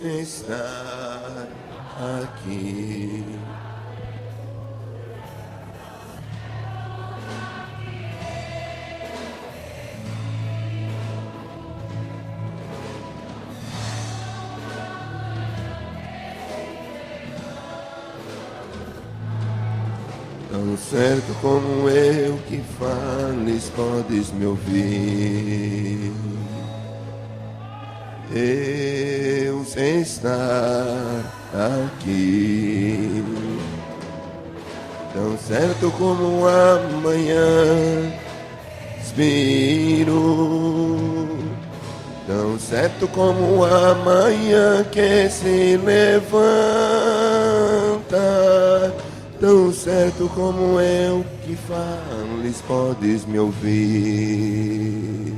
estar aqui. Tão certo como eu que fales, podes me ouvir. Eu sei estar aqui. Tão certo como amanhã expiro. Tão certo como amanhã que se levanta. Tão certo como eu que fales, podes me ouvir.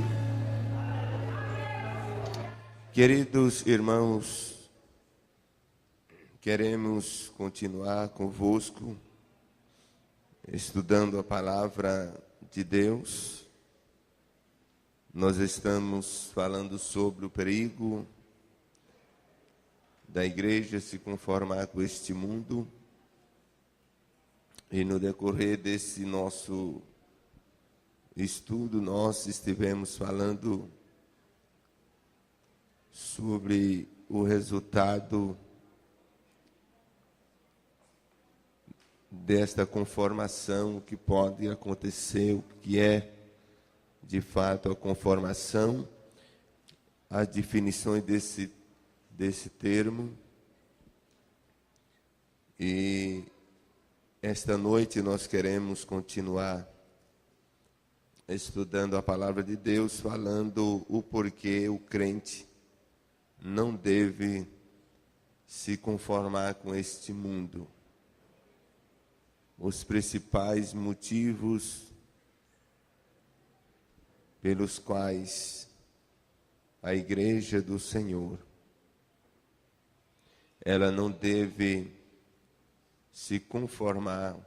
Queridos irmãos, queremos continuar convosco, estudando a palavra de Deus. Nós estamos falando sobre o perigo da igreja se conformar com este mundo. E no decorrer desse nosso estudo, nós estivemos falando sobre o resultado desta conformação, o que pode acontecer, o que é de fato a conformação, as definições desse termo. E esta noite nós queremos continuar estudando a palavra de Deus, falando o porquê o crente não deve se conformar com este mundo. Os principais motivos pelos quais a igreja do Senhor, ela não deve se conformar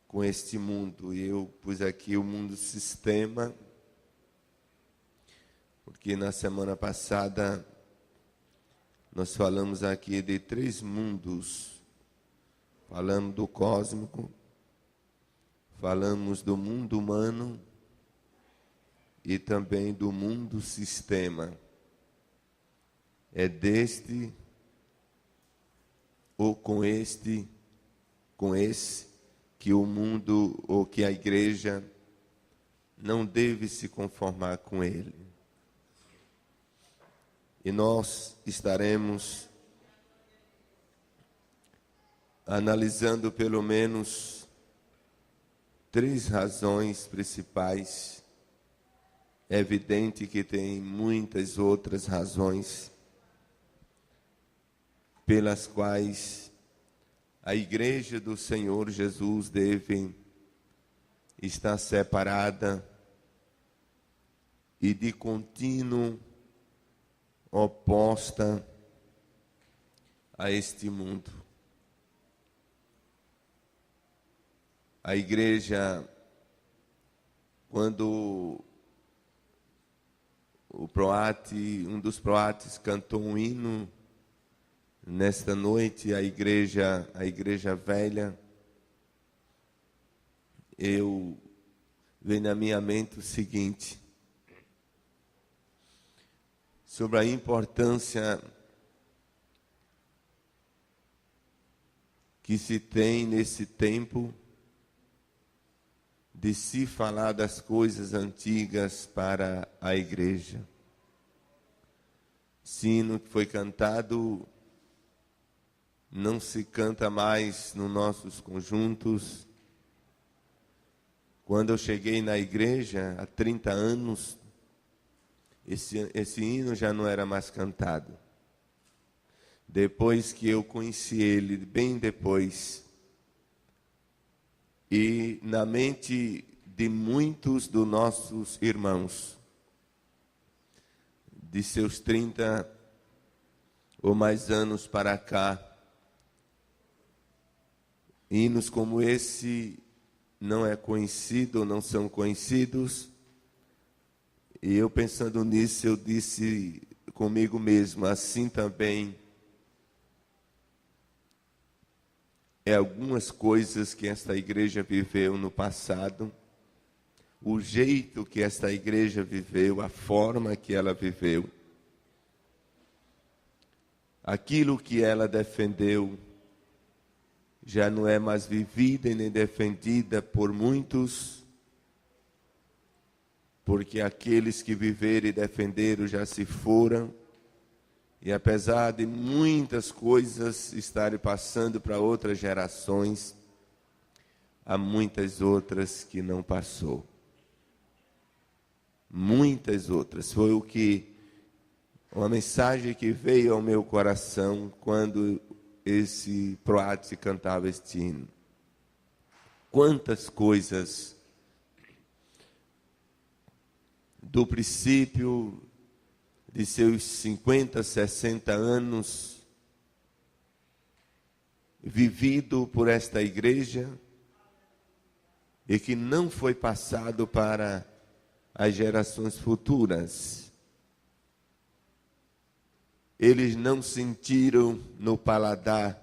com este mundo. E eu pus aqui o mundo sistema, porque na semana passada nós falamos aqui de 3 mundos. Falamos do cósmico, falamos do mundo humano e também do mundo sistema. É deste ou com esse que o mundo ou que a igreja não deve se conformar com ele. E nós estaremos analisando pelo menos 3 razões principais. É evidente que tem muitas outras razões pelas quais a igreja do Senhor Jesus deve estar separada e de contínuo oposta a este mundo. A igreja, quando um dos proates cantou um hino, nesta noite, a igreja velha, vem na minha mente o seguinte, sobre a importância que se tem nesse tempo de se falar das coisas antigas para a igreja. Sino que foi cantado não se canta mais nos nossos conjuntos. Quando eu cheguei na igreja, há 30 anos, esse hino já não era mais cantado. Depois que eu conheci ele, bem depois, e na mente de muitos dos nossos irmãos, de seus 30 ou mais anos para cá, hinos como esse não é conhecido, não são conhecidos. E eu pensando nisso, eu comigo mesmo, assim também algumas coisas que esta igreja viveu no passado, o jeito que esta igreja viveu, a forma que ela viveu, aquilo que ela defendeu, já não é mais vivida e nem defendida por muitos, porque aqueles que viveram e defenderam já se foram, e apesar de muitas coisas estarem passando para outras gerações, há muitas outras que não passou. Muitas outras. Foi uma mensagem que veio ao meu coração quando esse Proate cantava este hino. Quantas coisas do princípio de seus 50, 60 anos, vivido por esta igreja, e que não foi passado para as gerações futuras. Eles não sentiram no paladar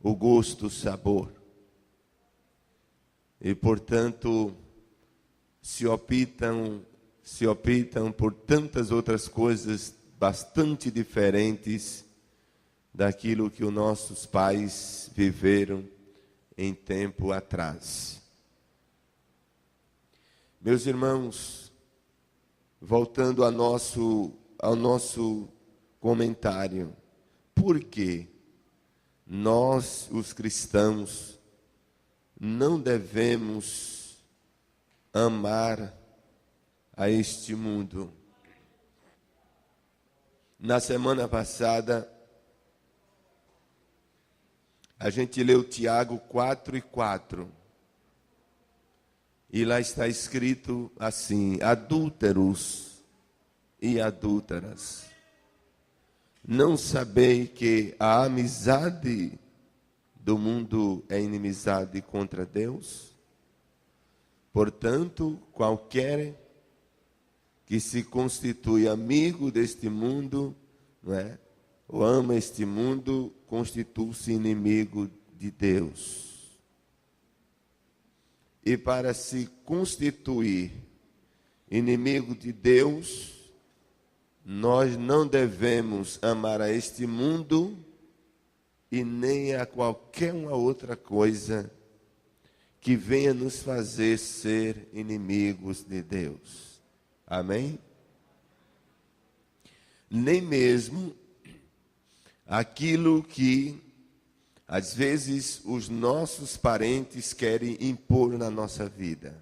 o gosto, o sabor. E, portanto, se optam por tantas outras coisas bastante diferentes daquilo que os nossos pais viveram em tempo atrás. Meus irmãos, voltando ao nosso comentário, por que nós, os cristãos, não devemos amar a este mundo? Na semana passada, a gente leu Tiago 4:4. E lá está escrito assim: adúlteros e adúlteras, não sabei que a amizade do mundo é inimizade contra Deus? Portanto, qualquer que se constitui amigo deste mundo, não é? Ou ama este mundo, constitui-se inimigo de Deus. E para se constituir inimigo de Deus, nós não devemos amar a este mundo e nem a qualquer uma outra coisa que venha nos fazer ser inimigos de Deus. Amém? Nem mesmo aquilo que às vezes os nossos parentes querem impor na nossa vida.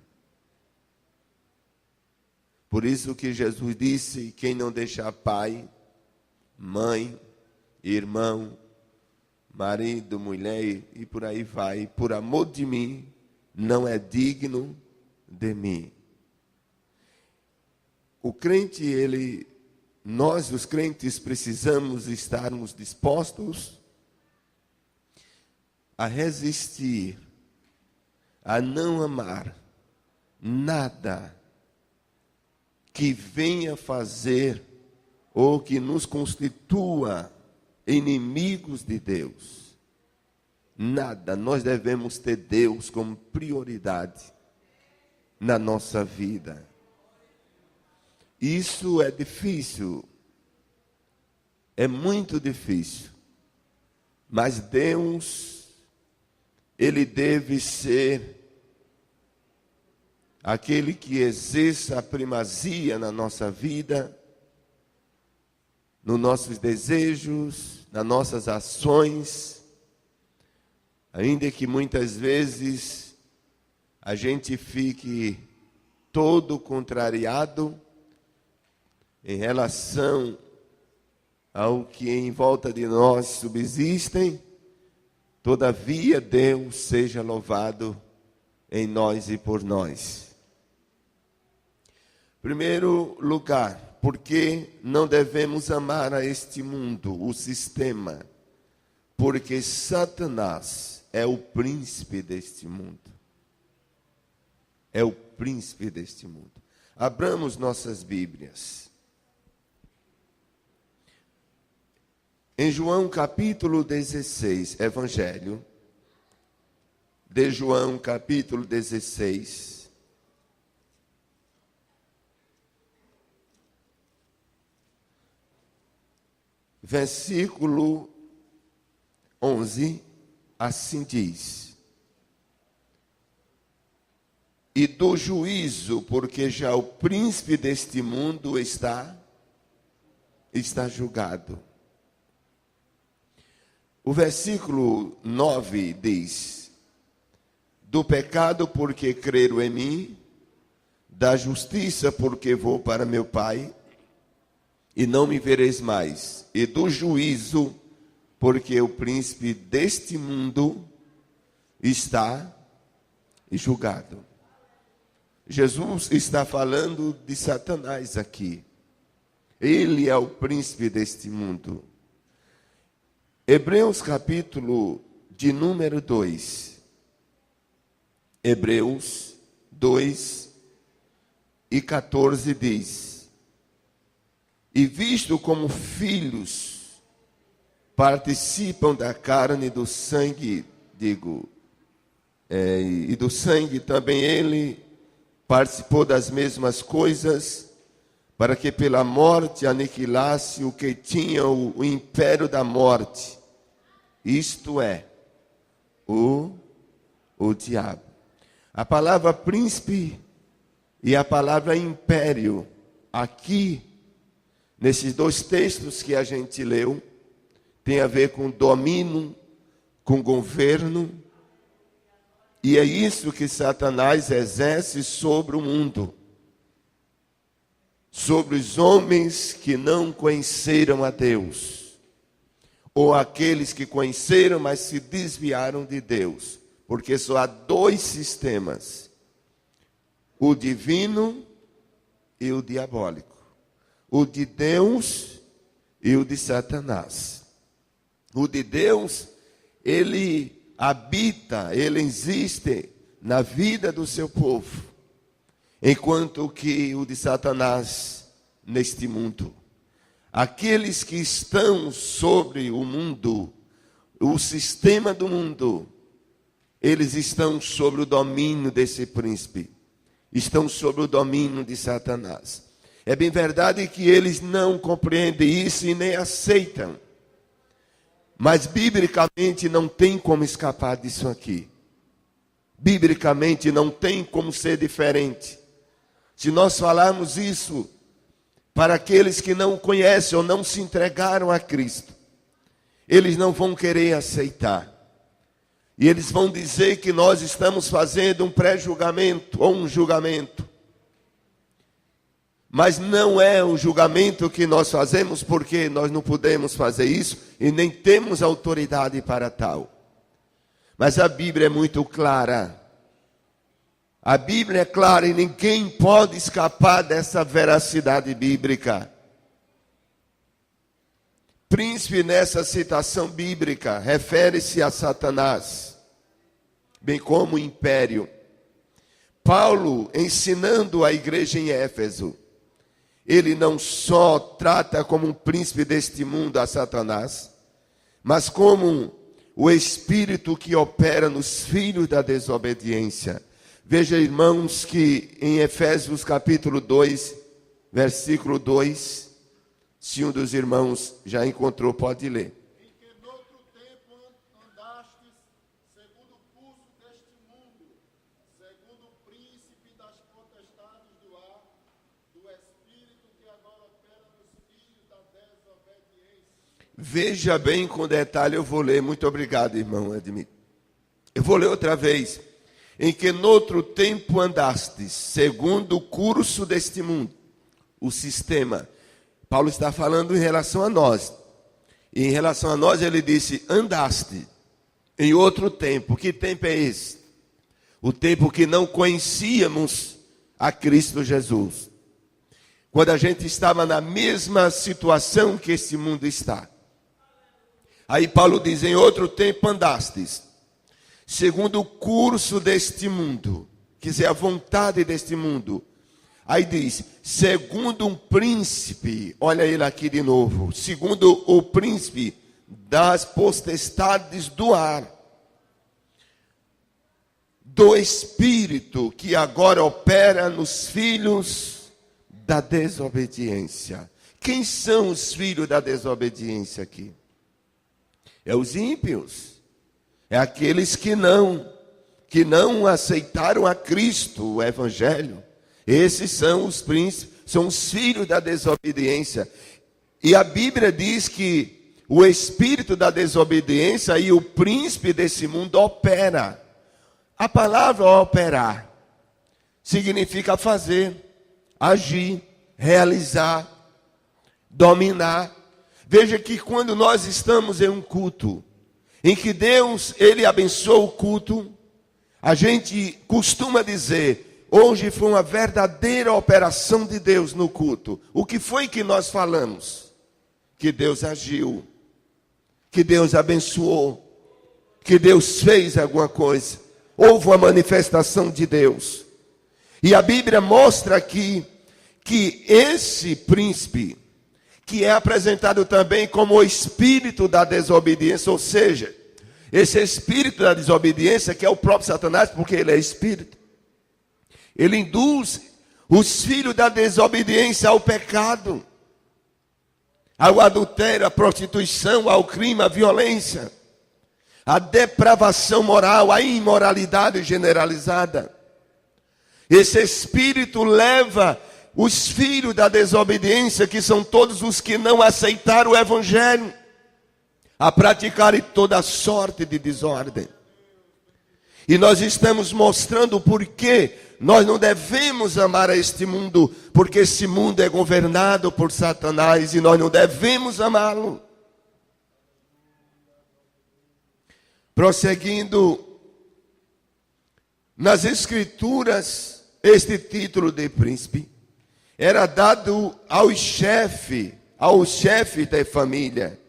Por isso que Jesus disse: quem não deixar pai, mãe, irmão, marido, mulher e por aí vai, por amor de mim, não é digno de mim. O crente, nós os crentes precisamos estarmos dispostos a resistir, a não amar nada que venha fazer ou que nos constitua inimigos de Deus. Nada. Nós devemos ter Deus como prioridade na nossa vida. Isso é difícil, é muito difícil, mas Deus, Ele deve ser aquele que exerça a primazia na nossa vida, nos nossos desejos, nas nossas ações, ainda que muitas vezes a gente fique todo contrariado em relação ao que em volta de nós subsistem. Todavia, Deus seja louvado em nós e por nós. Primeiro lugar, porque não devemos amar a este mundo, o sistema, porque Satanás é o príncipe deste mundo. É o príncipe deste mundo. Abramos nossas Bíblias Em João capítulo 16, Evangelho de João capítulo 16, versículo 11, assim diz: e do juízo, porque já o príncipe deste mundo está julgado. O versículo 9 diz: do pecado, porque creram em mim, da justiça, porque vou para meu Pai, e não me vereis mais, e do juízo, porque o príncipe deste mundo está julgado. Jesus está falando de Satanás aqui. Ele é o príncipe deste mundo. Hebreus capítulo de número 2. Hebreus 2 e 14 diz: e visto como filhos participam da carne e do sangue, e do sangue também ele participou das mesmas coisas, para que pela morte aniquilasse o que tinha o império da morte, isto é, o diabo. A palavra príncipe e a palavra império, aqui, nesses dois textos que a gente leu, tem a ver com domínio, com governo, e é isso que Satanás exerce sobre o mundo, sobre os homens que não conheceram a Deus, ou aqueles que conheceram, mas se desviaram de Deus, porque só há dois sistemas: o divino e o diabólico, o de Deus e o de Satanás. O de Deus, ele habita, ele existe na vida do seu povo, enquanto que o de Satanás neste mundo. Aqueles que estão sobre o mundo, o sistema do mundo, eles estão sobre o domínio desse príncipe, estão sobre o domínio de Satanás. É bem verdade que eles não compreendem isso e nem aceitam, mas biblicamente não tem como escapar disso aqui. Biblicamente não tem como ser diferente. Se nós falarmos isso para aqueles que não conhecem ou não se entregaram a Cristo, eles não vão querer aceitar. E eles vão dizer que nós estamos fazendo um pré-julgamento ou um julgamento. Mas não é o julgamento que nós fazemos, porque nós não podemos fazer isso e nem temos autoridade para tal. Mas a Bíblia é muito clara. A Bíblia é clara e ninguém pode escapar dessa veracidade bíblica. Príncipe, nessa citação bíblica, refere-se a Satanás, bem como o império. Paulo, ensinando a igreja em Éfeso, ele não só trata como um príncipe deste mundo a Satanás, mas como o espírito que opera nos filhos da desobediência. Veja, irmãos, que em Efésios capítulo 2, versículo 2, se um dos irmãos já encontrou, pode ler. Em que noutro tempo andastes segundo o curso deste mundo, segundo o príncipe das potestades do ar, do espírito que agora opera nos filhos da desobediência. Veja bem com detalhe, eu vou ler. Muito obrigado, irmão Edmir. Eu vou ler outra vez. Em que noutro tempo andastes, segundo o curso deste mundo, o sistema. Paulo está falando em relação a nós. E em relação a nós ele disse, andaste em outro tempo. Que tempo é esse? O tempo que não conhecíamos a Cristo Jesus. Quando a gente estava na mesma situação que esse mundo está. Aí Paulo diz, em outro tempo andastes, segundo o curso deste mundo, quer dizer, a vontade deste mundo. Aí diz, segundo um príncipe, olha ele aqui de novo, segundo o príncipe das potestades do ar, do espírito que agora opera nos filhos da desobediência. Quem são os filhos da desobediência aqui? É os ímpios, é aqueles que não aceitaram a Cristo, o Evangelho. Esses são os príncipes, são os filhos da desobediência. E a Bíblia diz que o espírito da desobediência e o príncipe desse mundo opera. A palavra operar significa fazer, agir, realizar, dominar. Veja que quando nós estamos em um culto, em que Deus, Ele abençoa o culto, a gente costuma dizer, hoje foi uma verdadeira operação de Deus no culto. O que foi que nós falamos? Que Deus agiu, que Deus abençoou, que Deus fez alguma coisa. Houve uma manifestação de Deus. E a Bíblia mostra aqui que esse príncipe, que é apresentado também como o espírito da desobediência, ou seja, esse espírito da desobediência, que é o próprio Satanás, porque ele é espírito, ele induz os filhos da desobediência ao pecado, ao adultério, à prostituição, ao crime, à violência, à depravação moral, à imoralidade generalizada. Esse espírito leva os filhos da desobediência, que são todos os que não aceitaram o Evangelho, a praticarem toda sorte de desordem. E nós estamos mostrando por que nós não devemos amar a este mundo, porque esse mundo é governado por Satanás e nós não devemos amá-lo. Prosseguindo, nas Escrituras, este título de príncipe era dado ao chefe da família,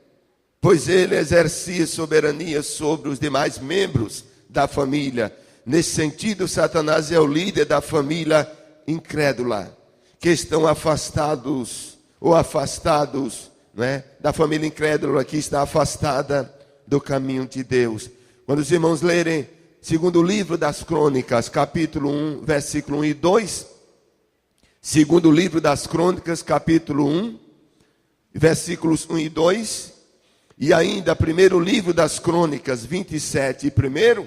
pois ele exercia soberania sobre os demais membros da família. Nesse sentido, Satanás é o líder da família incrédula, que estão afastados, né, da família incrédula que está afastada do caminho de Deus. Quando os irmãos lerem segundo livro das Crônicas, capítulo 1, versículo 1 e 2, segundo livro das Crônicas, capítulo 1, versículos 1 e 2, e ainda primeiro livro das Crônicas, 27 e 1,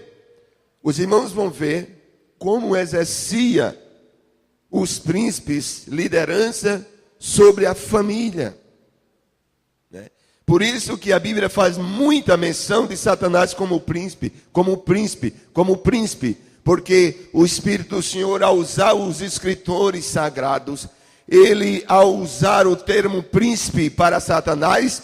os irmãos vão ver como exercia os príncipes liderança sobre a família. Por isso que a Bíblia faz muita menção de Satanás como príncipe, porque o Espírito do Senhor, ao usar os escritores sagrados, ele, ao usar o termo príncipe para Satanás,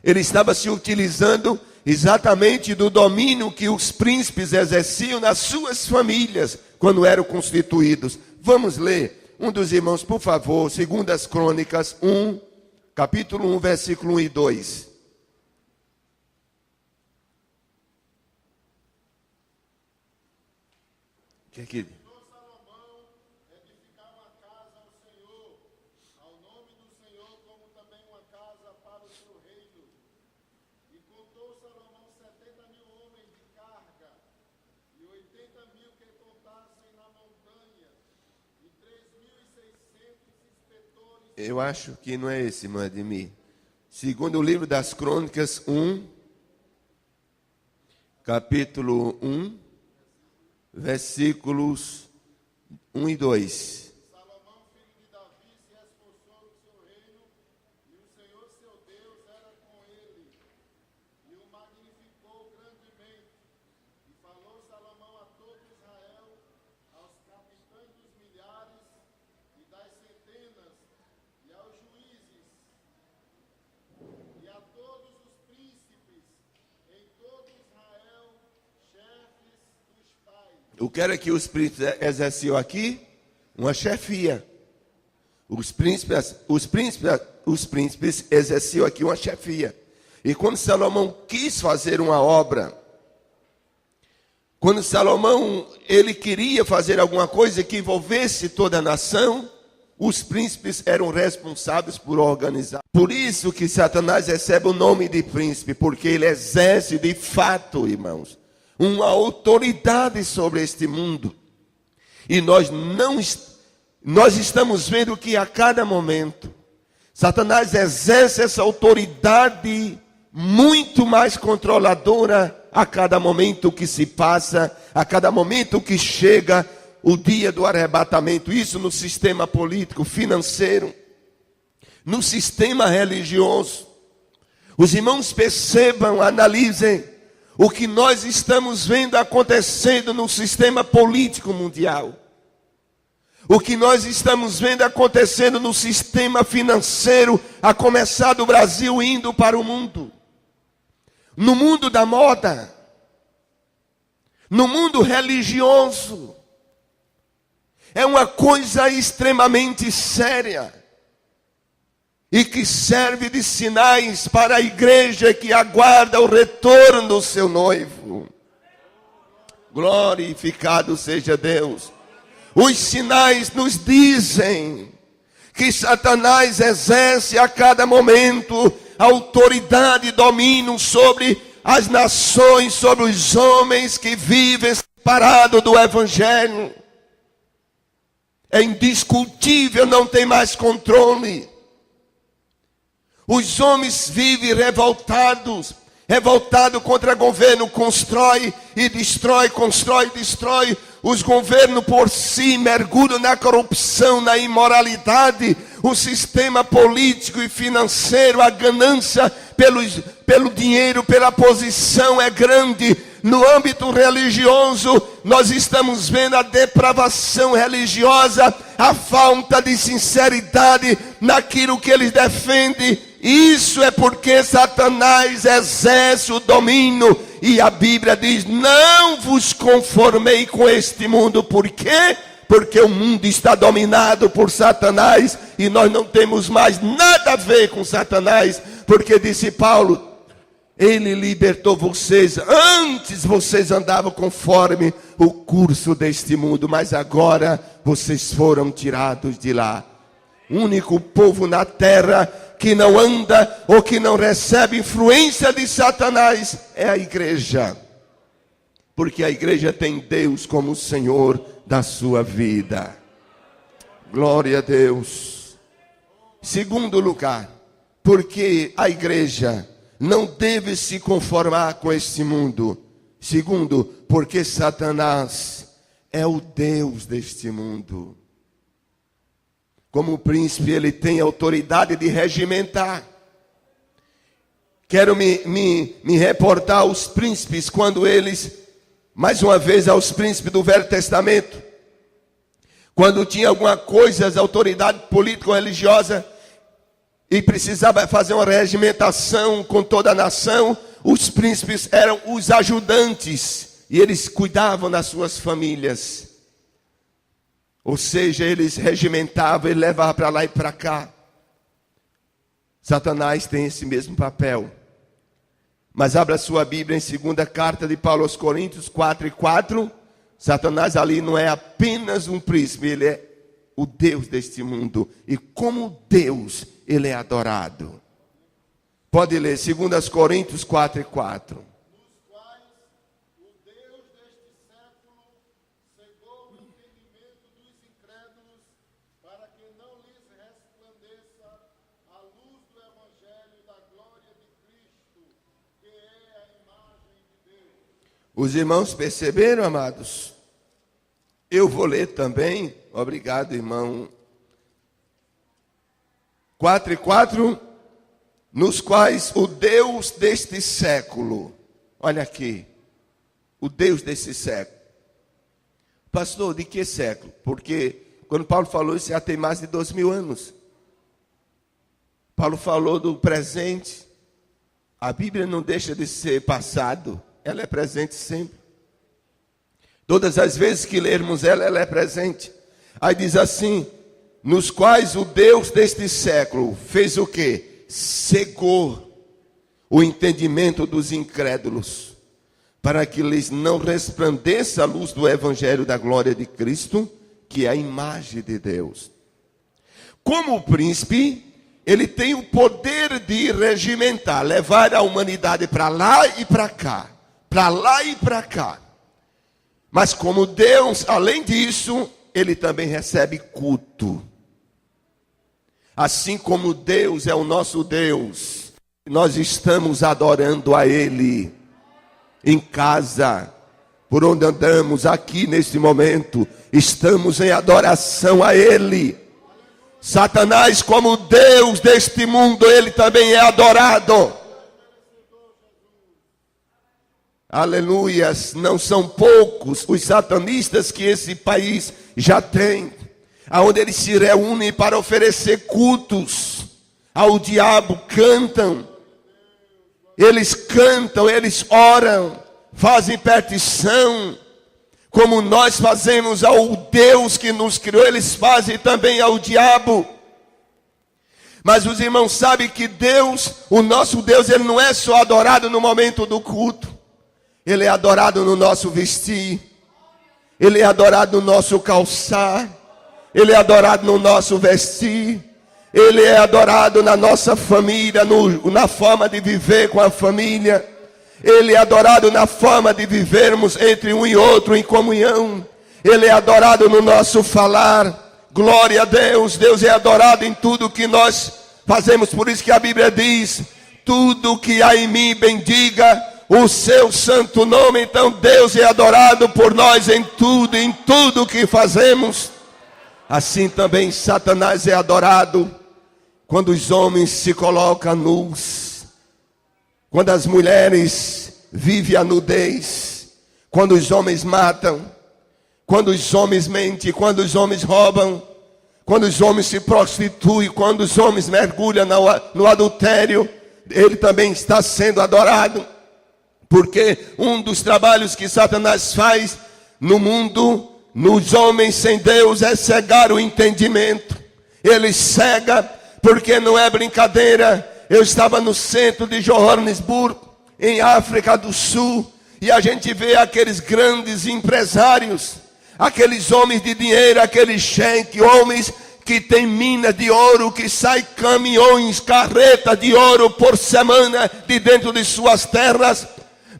ele estava se utilizando exatamente do domínio que os príncipes exerciam nas suas famílias, quando eram constituídos. Vamos ler, um dos irmãos, por favor, 2 Crônicas 1, capítulo 1, versículo 1 e 2. Que aqui? Salomão edificar uma casa ao Senhor, ao nome do Senhor, como também uma casa para o seu reino. E contou Salomão 70.000 homens de carga, e 80.000 que contassem na montanha, e 3.600 inspetores. Eu acho que não é esse, irmã Ademir. Segundo o livro das Crônicas 1, capítulo 1, versículos 1 e 2. Salomão, filho de Davi, se esforçou no seu reino, e o Senhor seu Deus era com ele, e o magnificou grandemente. E falou Salomão a todo Israel, aos capitães dos milhares e das centenas, e aos juízes, e a todos os príncipes em todo Israel, chefes dos pais. O que era que os príncipes exerciam aqui? Uma chefia. Os príncipes exerciam aqui uma chefia. E quando Salomão quis fazer uma obra, quando Salomão ele queria fazer alguma coisa que envolvesse toda a nação, Os príncipes eram responsáveis por organizar. Por isso que Satanás recebe o nome de príncipe, porque ele exerce de fato, irmãos, uma autoridade sobre este mundo. E nós estamos vendo que a cada momento, Satanás exerce essa autoridade muito mais controladora a cada momento que se passa, a cada momento que chega o dia do arrebatamento. Isso no sistema político, financeiro, no sistema religioso. Os irmãos percebam, analisem o que nós estamos vendo acontecendo no sistema político mundial. O que nós estamos vendo acontecendo no sistema financeiro, a começar do Brasil indo para o mundo. No mundo da moda. No mundo religioso. É uma coisa extremamente séria. E que serve de sinais para a igreja que aguarda o retorno do seu noivo. Glorificado seja Deus. Os sinais nos dizem que Satanás exerce a cada momento autoridade e domínio sobre as nações, sobre os homens que vivem separados do Evangelho. É indiscutível, não tem mais controle. Os homens vivem revoltados contra o governo, constrói e destrói, constrói e destrói. Os governos por si mergulham na corrupção, na imoralidade. O sistema político e financeiro, a ganância pelo dinheiro, pela posição é grande. No âmbito religioso, nós estamos vendo a depravação religiosa, a falta de sinceridade naquilo que eles defendem. Isso é porque Satanás exerce o domínio. E a Bíblia diz: não vos conformei com este mundo. Por quê? Porque o mundo está dominado por Satanás. E nós não temos mais nada a ver com Satanás. Porque disse Paulo: ele libertou vocês. Antes vocês andavam conforme o curso deste mundo, mas agora vocês foram tirados de lá. O único povo na terra que não anda ou que não recebe influência de Satanás é a igreja. Porque a igreja tem Deus como Senhor da sua vida. Glória a Deus. Segundo lugar, porque a igreja não deve se conformar com este mundo. Segundo, porque Satanás é o Deus deste mundo. Como príncipe, ele tem autoridade de regimentar. Quero me reportar aos príncipes, quando eles, mais uma vez aos príncipes do Velho Testamento, quando tinha alguma coisa, as autoridades político-religiosa, e precisava fazer uma regimentação com toda a nação, os príncipes eram os ajudantes, e eles cuidavam das suas famílias. Ou seja, eles regimentavam, ele levava para lá e para cá. Satanás tem esse mesmo papel. Mas abra sua Bíblia em 2ª carta de Paulo aos Coríntios 4:4. Satanás ali não é apenas um príncipe, ele é o Deus deste mundo. E como Deus, ele é adorado. Pode ler 2 Coríntios 4:4. Os irmãos perceberam, amados? Eu vou ler também. Obrigado, irmão. 4:4. Nos quais o Deus deste século. Olha aqui. O Deus desse século. Pastor, de que século? Porque quando Paulo falou isso, já tem mais de 2000 anos. Paulo falou do presente. A Bíblia não deixa de ser passado. Ela é presente sempre. Todas as vezes que lermos ela, ela é presente. Aí diz assim: nos quais o Deus deste século fez o quê? Cegou o entendimento dos incrédulos, para que lhes não resplandeça a luz do Evangelho da glória de Cristo, que é a imagem de Deus. Como príncipe, ele tem o poder de regimentar, levar a humanidade para lá e para cá, para lá e para cá. Mas como Deus, além disso, ele também recebe culto. Assim como Deus é o nosso Deus, nós estamos adorando a Ele em casa, por onde andamos aqui neste momento, estamos em adoração a Ele. Satanás, como Deus deste mundo, ele também é adorado. Aleluias, não são poucos os satanistas que esse país já tem, aonde eles se reúnem para oferecer cultos ao diabo, cantam, eles oram, fazem petição, como nós fazemos ao Deus que nos criou, eles fazem também ao diabo. Mas os irmãos sabem que Deus, o nosso Deus, ele não é só adorado no momento do culto. Ele é adorado no nosso vestir. Ele é adorado no nosso calçar. Ele é adorado no nosso vestir. Ele é adorado na nossa família, na forma de viver com a família. Ele é adorado na forma de vivermos entre um e outro em comunhão. Ele é adorado no nosso falar. Glória a Deus. Deus é adorado em tudo que nós fazemos. Por isso que a Bíblia diz: tudo que há em mim bendiga o seu santo nome. Então Deus é adorado por nós em tudo que fazemos. Assim também Satanás é adorado quando os homens se colocam nus, quando as mulheres vivem a nudez, quando os homens matam, quando os homens mentem, quando os homens roubam, quando os homens se prostituem, quando os homens mergulham no adultério, ele também está sendo adorado. Porque um dos trabalhos que Satanás faz no mundo, nos homens sem Deus, é cegar o entendimento. Ele cega, porque não é brincadeira. Eu estava no centro de Johannesburg, em África do Sul, e a gente vê aqueles grandes empresários, aqueles homens de dinheiro, aqueles cheques, homens que têm minas de ouro, que saem caminhões, carretas de ouro por semana de dentro de suas terras.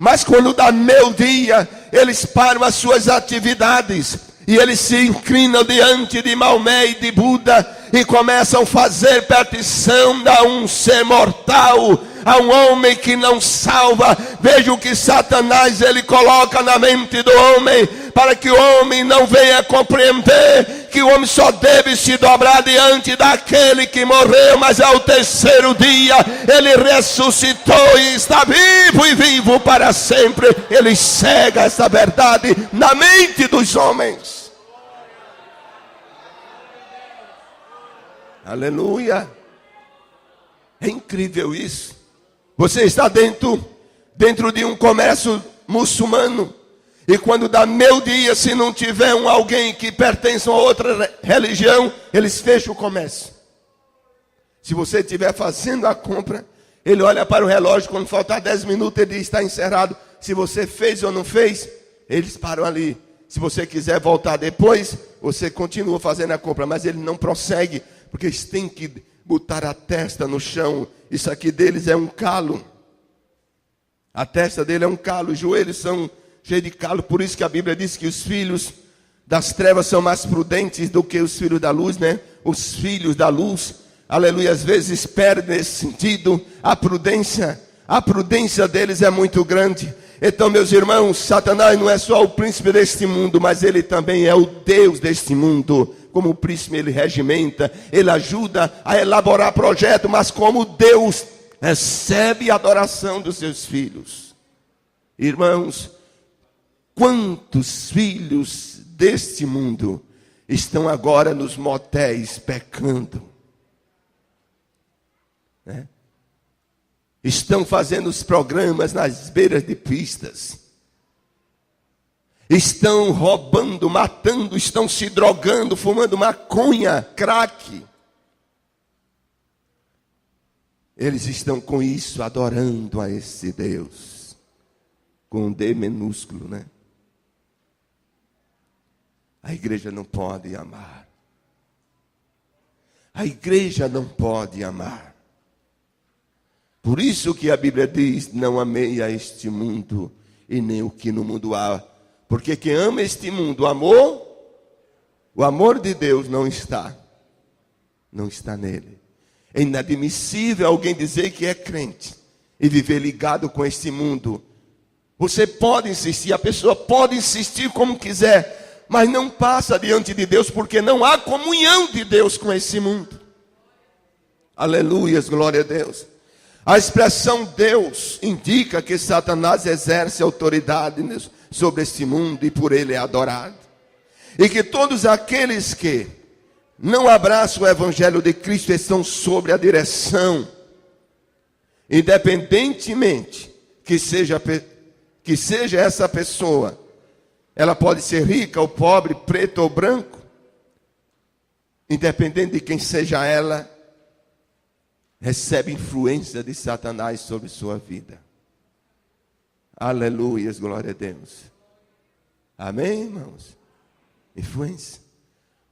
Mas quando dá meio-dia, eles param as suas atividades e eles se inclinam diante de Maomé e de Buda e começam a fazer petição a um ser mortal, a um homem que não salva. Veja o que Satanás ele coloca na mente do homem, para que o homem não venha compreender que o homem só deve se dobrar diante daquele que morreu, mas ao terceiro dia ele ressuscitou e está vivo e vivo para sempre. Ele cega essa verdade na mente dos homens. Aleluia. É incrível isso. Você está dentro de um comércio muçulmano, e quando dá meio-dia, se não tiver alguém que pertence a outra religião, eles fecham o comércio. Se você estiver fazendo a compra, ele olha para o relógio, quando faltar 10 minutos, ele diz: está encerrado. Se você fez ou não fez, eles param ali. Se você quiser voltar depois, você continua fazendo a compra, mas ele não prossegue, porque eles têm que botar a testa no chão. Isso aqui deles é um calo. A testa dele é um calo, os joelhos são cheios de calo. Por isso que a Bíblia diz que os filhos das trevas são mais prudentes do que os filhos da luz, né? Os filhos da luz, aleluia, às vezes perdem nesse sentido a prudência deles é muito grande. Então, meus irmãos, Satanás não é só o príncipe deste mundo, mas ele também é o Deus deste mundo. Como príncipe ele regimenta, ele ajuda a elaborar projeto, mas como Deus recebe a adoração dos seus filhos. Irmãos, quantos filhos deste mundo estão agora nos motéis pecando, né? Estão fazendo os programas nas beiras de pistas, estão roubando, matando, estão se drogando, fumando maconha, crack. Eles estão com isso adorando a esse Deus, com um D minúsculo, né? A igreja não pode amar. A igreja não pode amar. Por isso que a Bíblia diz, não amei a este mundo e nem o que no mundo há. Porque quem ama este mundo, o amor de Deus não está nele. É inadmissível alguém dizer que é crente e viver ligado com este mundo. Você pode insistir, a pessoa pode insistir como quiser, mas não passa diante de Deus, porque não há comunhão de Deus com esse mundo. Aleluias, glória a Deus. A expressão Deus indica que Satanás exerce autoridade sobre este mundo e por ele é adorado. E que todos aqueles que não abraçam o evangelho de Cristo estão sob a direção, independentemente que seja essa pessoa. Ela pode ser rica ou pobre, preto ou branco, independente de quem seja ela, recebe influência de Satanás sobre sua vida. Aleluias, glória a Deus. Amém, irmãos? Influência.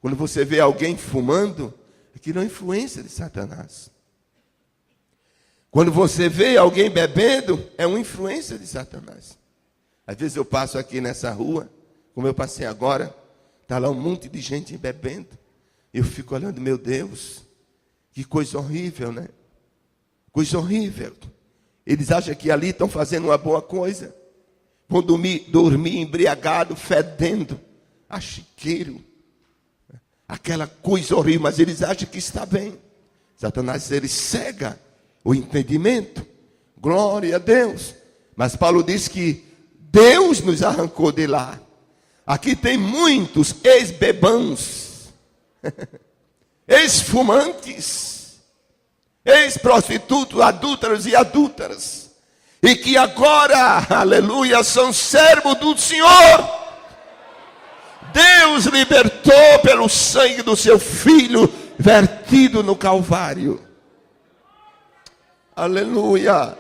Quando você vê alguém fumando, aquilo é influência de Satanás. Quando você vê alguém bebendo, é uma influência de Satanás. Às vezes eu passo aqui nessa rua, como eu passei agora, está lá um monte de gente bebendo. Eu fico olhando, meu Deus, que coisa horrível, né? Coisa horrível. Eles acham que ali estão fazendo uma boa coisa. Vão dormir embriagado, fedendo, a chiqueiro. Aquela coisa horrível, mas eles acham que está bem. Satanás, ele cega o entendimento. Glória a Deus. Mas Paulo diz que Deus nos arrancou de lá. Aqui tem muitos ex-bebãos, ex-fumantes, ex-prostitutos, adúlteros e adúlteras, e que agora, aleluia, são servos do Senhor. Deus libertou pelo sangue do seu Filho, vertido no Calvário. Aleluia,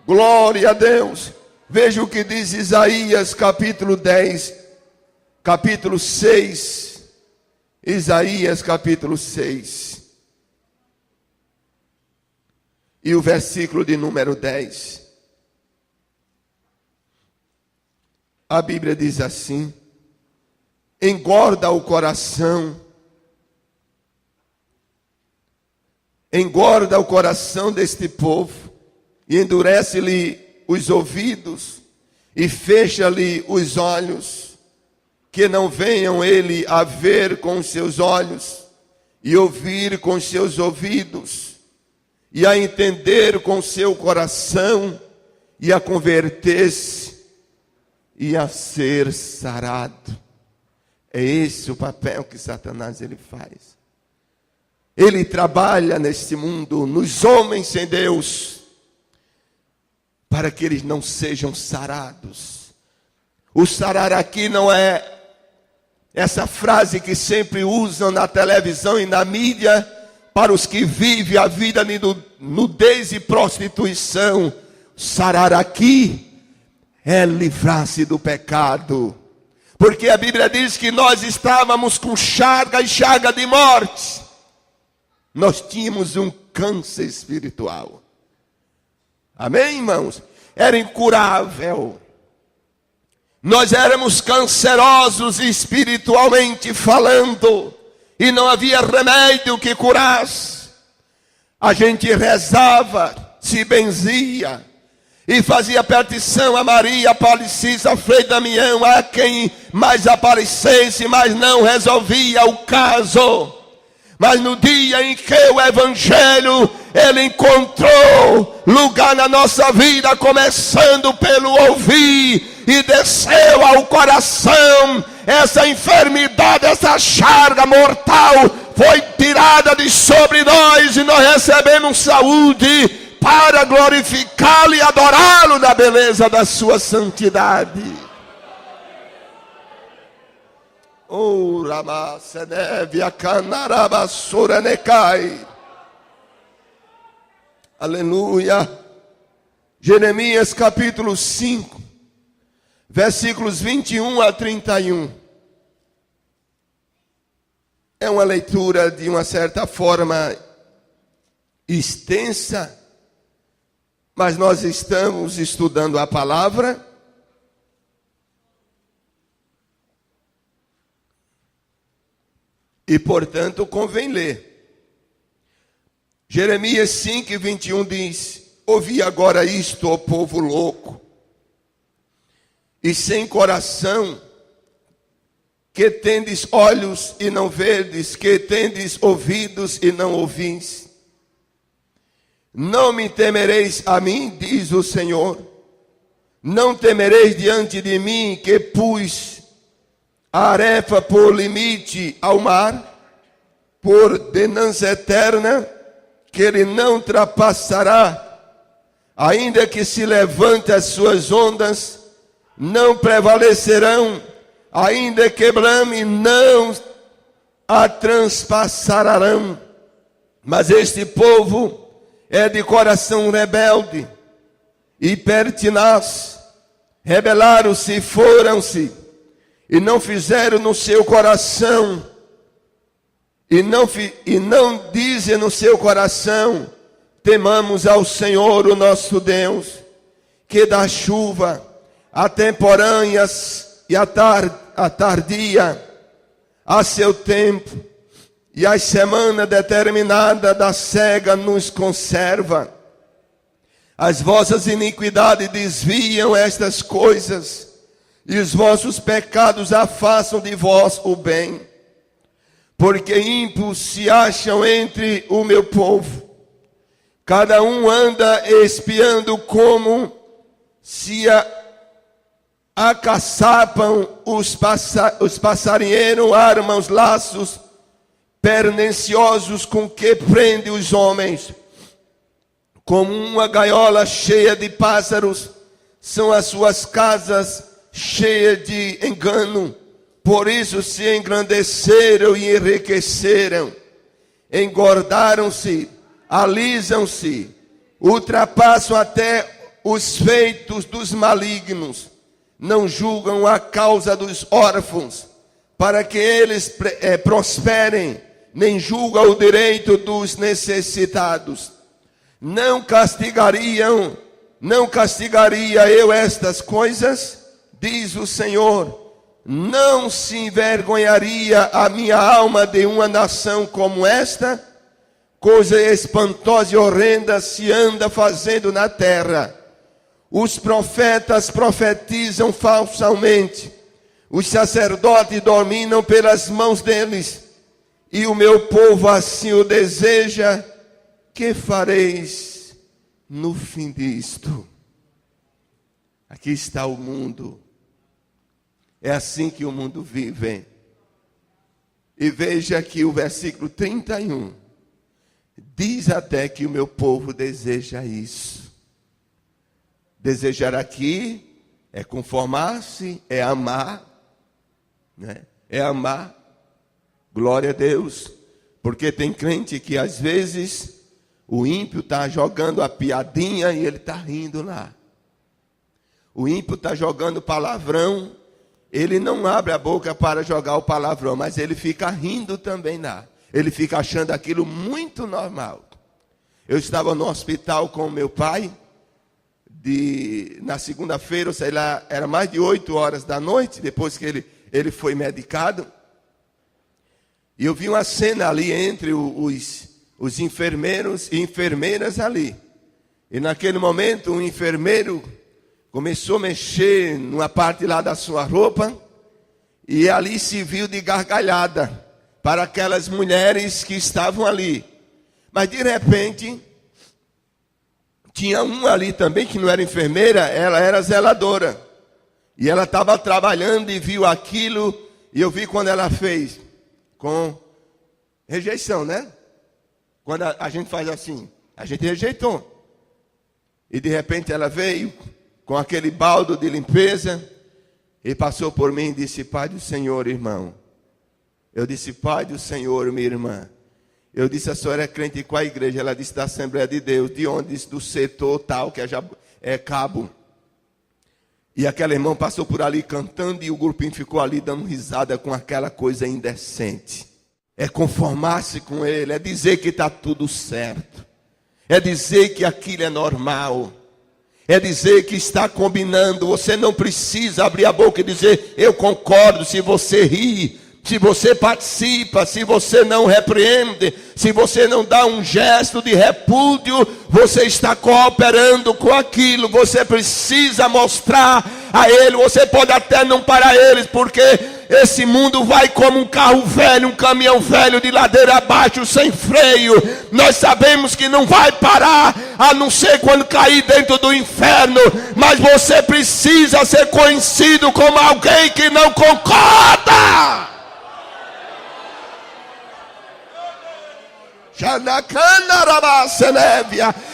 glória a Deus. Veja o que diz Isaías capítulo 10, capítulo 6, Isaías capítulo 6, e o versículo de número 10. A Bíblia diz assim: engorda o coração deste povo, e endurece-lhe os ouvidos, e fecha-lhe os olhos, que não venham ele a ver com os seus olhos, e ouvir com os seus ouvidos, e a entender com o seu coração, e a converter-se, e a ser sarado. É esse o papel que Satanás ele faz. Ele trabalha neste mundo, nos homens sem Deus, para que eles não sejam sarados. O sarar aqui não é essa frase que sempre usam na televisão e na mídia, para os que vivem a vida de nudez e prostituição. Sarar aqui é livrar-se do pecado. Porque a Bíblia diz que nós estávamos com chaga e chaga de morte. Nós tínhamos um câncer espiritual. Amém, irmãos? Era incurável. Nós éramos cancerosos espiritualmente falando. E não havia remédio que curasse. A gente rezava, se benzia. E fazia petição a Maria Aparecida, a Frei Damião, a quem mais aparecesse, mas não resolvia o caso. Mas no dia em que o Evangelho, ele encontrou lugar na nossa vida, começando pelo ouvir, e desceu ao coração, essa enfermidade, essa chaga mortal, foi tirada de sobre nós, e nós recebemos saúde, para glorificá-lo e adorá-lo na beleza da sua santidade. Oh, Rama Senevia Canaraba Soranecai. Aleluia. Jeremias capítulo 5, versículos 21 a 31. É uma leitura de uma certa forma extensa, mas nós estamos estudando a palavra. E, portanto, convém ler. Jeremias 5:21 diz: ouvi agora isto, ó povo louco, e sem coração, que tendes olhos e não verdes, que tendes ouvidos e não ouvis. Não me temereis a mim, diz o Senhor, não temereis diante de mim, que pus a arefa por limite ao mar, por ordenança eterna, que ele não ultrapassará, ainda que se levante as suas ondas, não prevalecerão, ainda que brame, não a transpassarão. Mas este povo é de coração rebelde e pertinaz, rebelaram-se e foram-se, e não fizeram no seu coração, e não dizem no seu coração: temamos ao Senhor, o nosso Deus, que dá chuva a temporâneas e a tardia, a seu tempo, e a semana determinada da cega nos conserva. As vossas iniquidades desviam estas coisas, e os vossos pecados afastam de vós o bem. Porque ímpios se acham entre o meu povo, cada um anda espiando como se acaçapam os passarinheiros, armam os laços perniciosos com que prende os homens. Como uma gaiola cheia de pássaros, são as suas casas cheias de engano. Por isso se engrandeceram e enriqueceram, engordaram-se, alisam-se, ultrapassam até os feitos dos malignos. Não julgam a causa dos órfãos, para que eles prosperem, nem julgam o direito dos necessitados. Não castigaria eu estas coisas, diz o Senhor. Não se envergonharia a minha alma de uma nação como esta? Coisa espantosa e horrenda se anda fazendo na terra. Os profetas profetizam falsamente, os sacerdotes dominam pelas mãos deles, e o meu povo assim o deseja. Que fareis no fim disto? Aqui está o mundo. É assim que o mundo vive. E veja que o versículo 31 diz até que o meu povo deseja isso. Desejar aqui é conformar-se, é amar, né? É amar. Glória a Deus. Porque tem crente que às vezes o ímpio está jogando a piadinha e ele está rindo lá. O ímpio está jogando palavrão. Ele não abre a boca para jogar o palavrão, mas ele fica rindo também lá. Ele fica achando aquilo muito normal. Eu estava no hospital com o meu pai, na segunda-feira, sei lá, era mais de 8 horas da noite, depois que ele foi medicado. E eu vi uma cena ali entre os enfermeiros e enfermeiras ali. E naquele momento, um enfermeiro começou a mexer numa parte lá da sua roupa, e ali se viu de gargalhada para aquelas mulheres que estavam ali. Mas de repente, tinha uma ali também que não era enfermeira, ela era zeladora. E ela estava trabalhando e viu aquilo, e eu vi quando ela fez, com rejeição, né? Quando a gente faz assim, a gente rejeitou. E de repente ela veio com aquele baldo de limpeza, e passou por mim e disse: Pai do Senhor, irmão. Eu disse: Pai do Senhor, minha irmã. Eu disse: a senhora é crente em qual igreja? Ela disse: da Assembleia de Deus. De onde? Disse: do setor tal, que é Cabo. E aquela irmã passou por ali cantando, e o grupinho ficou ali dando risada com aquela coisa indecente. é conformar-se com ele, é dizer que está tudo certo, é dizer que aquilo é normal, é dizer que está combinando. Você não precisa abrir a boca e dizer eu concordo se você ri, se você participa, se você não repreende, se você não dá um gesto de repúdio, você está cooperando com aquilo. Você precisa mostrar a ele. Você pode até não parar eles, porque esse mundo vai como um carro velho, um caminhão velho de ladeira abaixo, sem freio. Nós sabemos que não vai parar, a não ser quando cair dentro do inferno. Mas você precisa ser conhecido como alguém que não concorda.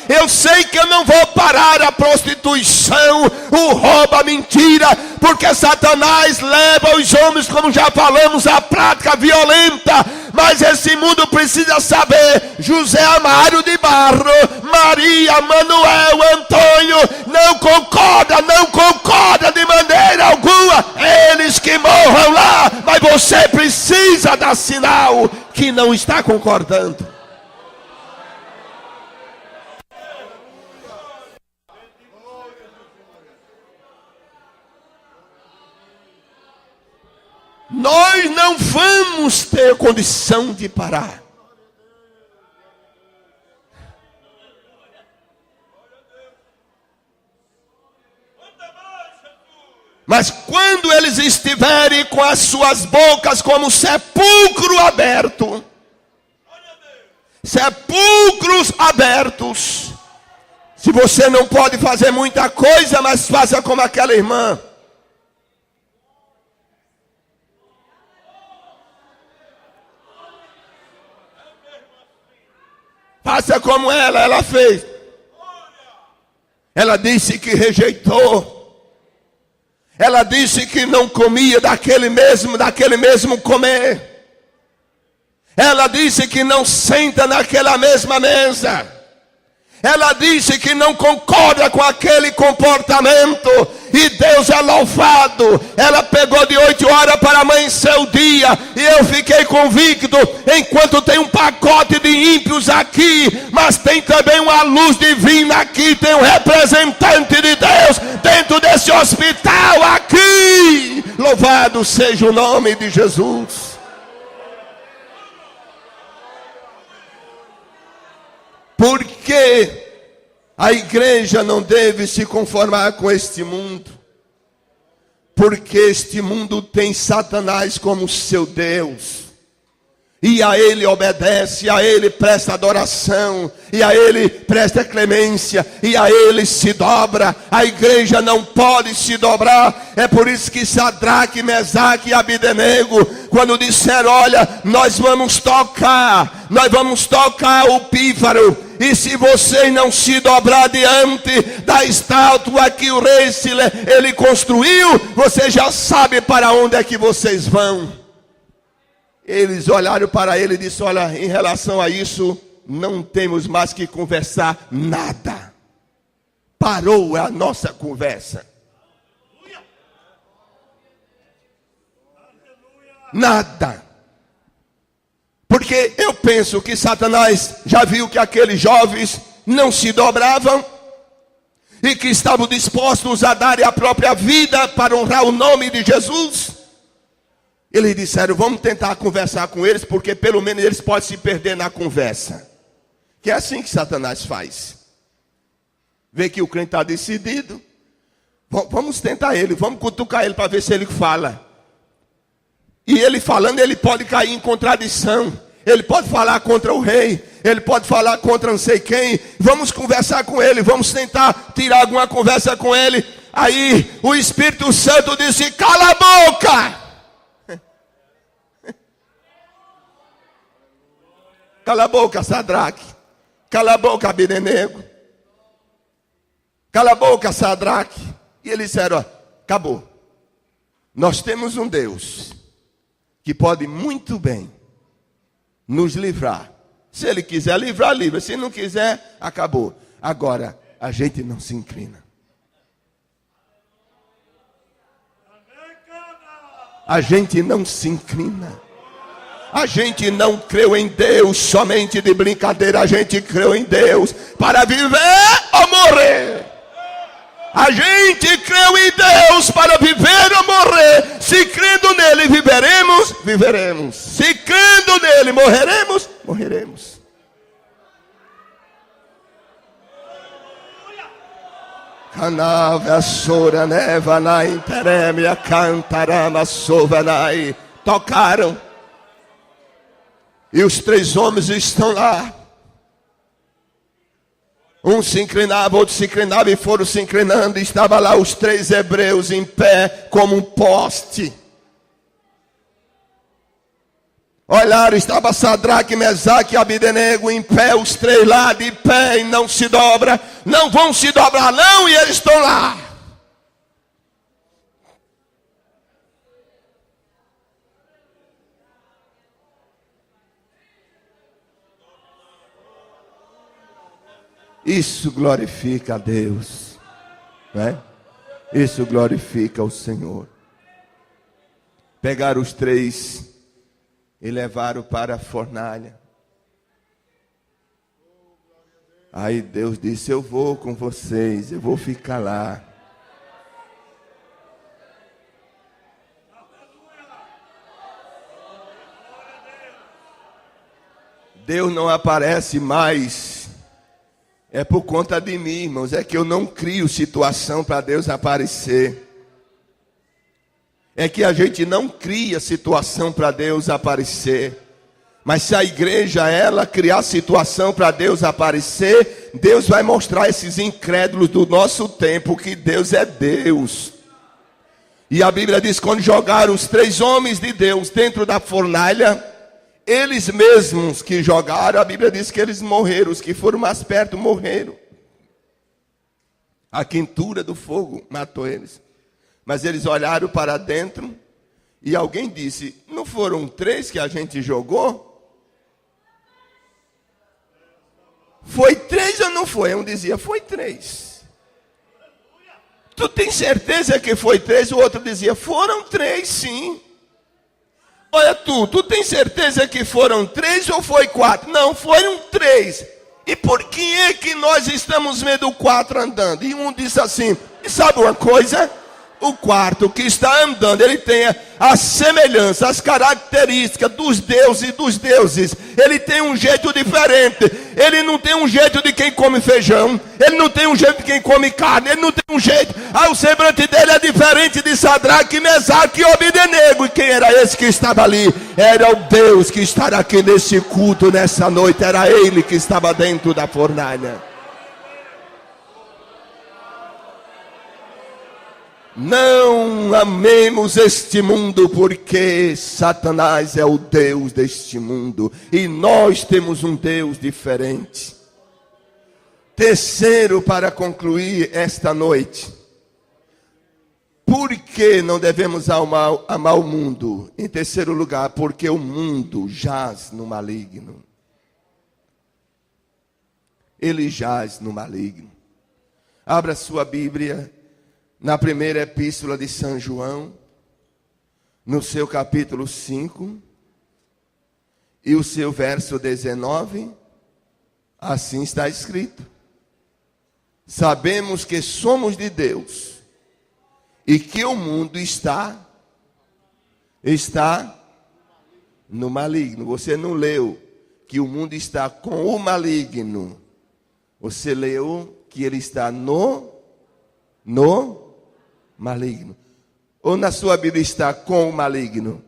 Eu sei que eu não vou parar a prostituição, o roubo, a mentira, porque Satanás leva os homens, como já falamos, à prática violenta. Mas esse mundo precisa saber: José Amário de Barro, Maria, Manuel, Antônio, não concorda de maneira alguma. Eles que morram lá, mas você precisa dar sinal que não está concordando. Nós não vamos ter condição de parar. Mas quando eles estiverem com as suas bocas como sepulcro aberto, sepulcros abertos, se você não pode fazer muita coisa, mas faça como aquela irmã. Faça como ela fez. Ela disse que rejeitou. Ela disse que não comia daquele mesmo comer. Ela disse que não senta naquela mesma mesa. Ela disse que não concorda com aquele comportamento. E Deus é louvado. Ela pegou de 8 horas para amanhecer o dia. E eu fiquei convicto, enquanto tem um pacote de ímpios aqui, mas tem também uma luz divina aqui, tem um representante de Deus dentro desse hospital aqui. Louvado seja o nome de Jesus. Porque a igreja não deve se conformar com este mundo. Porque este mundo tem Satanás como seu Deus. E a ele obedece, a ele presta adoração, e a ele presta clemência, e a ele se dobra. A igreja não pode se dobrar. É por isso que Sadraque, Mesaque e Abdenego, quando disseram: olha, nós vamos tocar o pífaro, e se vocês não se dobrar diante da estátua que o rei ele construiu, você já sabe para onde é que vocês vão. Eles olharam para ele e disseram: olha, em relação a isso, não temos mais que conversar nada. Parou a nossa conversa. Nada. Porque eu penso que Satanás já viu que aqueles jovens não se dobravam e que estavam dispostos a darem a própria vida para honrar o nome de Jesus. Eles disseram: vamos tentar conversar com eles, porque pelo menos eles podem se perder na conversa. Que é assim que Satanás faz. Vê que o crente está decidido. Vamos tentar ele, vamos cutucar ele para ver se ele fala. E ele falando, ele pode cair em contradição. Ele pode falar contra o rei, ele pode falar contra não sei quem. Vamos conversar com ele, vamos tentar tirar alguma conversa com ele. Aí o Espírito Santo disse: cala a boca! Cala a boca, Sadraque. Cala a boca, Abdenego. Cala a boca, Sadraque. E eles disseram: ó, acabou. Nós temos um Deus que pode muito bem nos livrar. Se ele quiser livrar, livra. Se não quiser, acabou. Agora, a gente não se inclina. A gente não se inclina. A gente não creu em Deus somente de brincadeira, a gente creu em Deus para viver ou morrer. A gente creu em Deus para viver ou morrer. Se crendo nele viveremos, viveremos. Se crendo nele morreremos, morreremos. Canava sora neva na interemia cantarama sovanai. Tocaram. E os 3 homens estão lá. Um se inclinava, outro se inclinava e foram se inclinando. E estavam lá os 3 hebreus em pé como um poste. Olharam, estava Sadraque, Mesaque e Abidenego em pé, os 3 lá de pé e não se dobra. Não vão se dobrar não, e eles estão lá. Isso glorifica a Deus, né? Isso glorifica o Senhor. Pegaram os 3 e levaram para a fornalha. Aí Deus disse: eu vou com vocês, eu vou ficar lá. Deus não aparece mais. É por conta de mim, irmãos. É que eu não crio situação para Deus aparecer. É que a gente não cria situação para Deus aparecer. Mas se a igreja, ela criar situação para Deus aparecer, Deus vai mostrar a esses incrédulos do nosso tempo que Deus é Deus. E a Bíblia diz: quando jogaram os 3 homens de Deus dentro da fornalha, eles mesmos que jogaram, a Bíblia diz que eles morreram. Os que foram mais perto morreram. A quentura do fogo matou eles. Mas eles olharam para dentro e alguém disse: não foram 3 que a gente jogou? Foi 3 ou não foi? Um dizia: foi 3. Tu tem certeza que foi 3? O outro dizia: foram 3 sim. Olha tu tem certeza que foram 3 ou foi 4? Não, foram 3. E por que é que nós estamos vendo 4 andando? E um disse assim: sabe uma coisa? O quarto que está andando, ele tem a semelhança, as características dos deuses. Ele tem um jeito diferente. Ele não tem um jeito de quem come feijão. Ele não tem um jeito de quem come carne. Ele não tem um jeito. O semblante dele é diferente de Sadraque, Mesaque e Abidenego. E quem era esse que estava ali? Era o Deus que está aqui nesse culto, nessa noite. Era ele que estava dentro da fornalha. Não amemos este mundo, porque Satanás é o Deus deste mundo e nós temos um Deus diferente. Terceiro, para concluir esta noite, por que não devemos amar o mundo? Em terceiro lugar, porque o mundo jaz no maligno. Ele jaz no maligno. Abra sua Bíblia na primeira epístola de São João, no seu capítulo 5, e o seu verso 19, assim está escrito: sabemos que somos de Deus, e que o mundo está no maligno. Você não leu que o mundo está com o maligno. Você leu que ele está no maligno. Ou na sua Bíblia está com o maligno?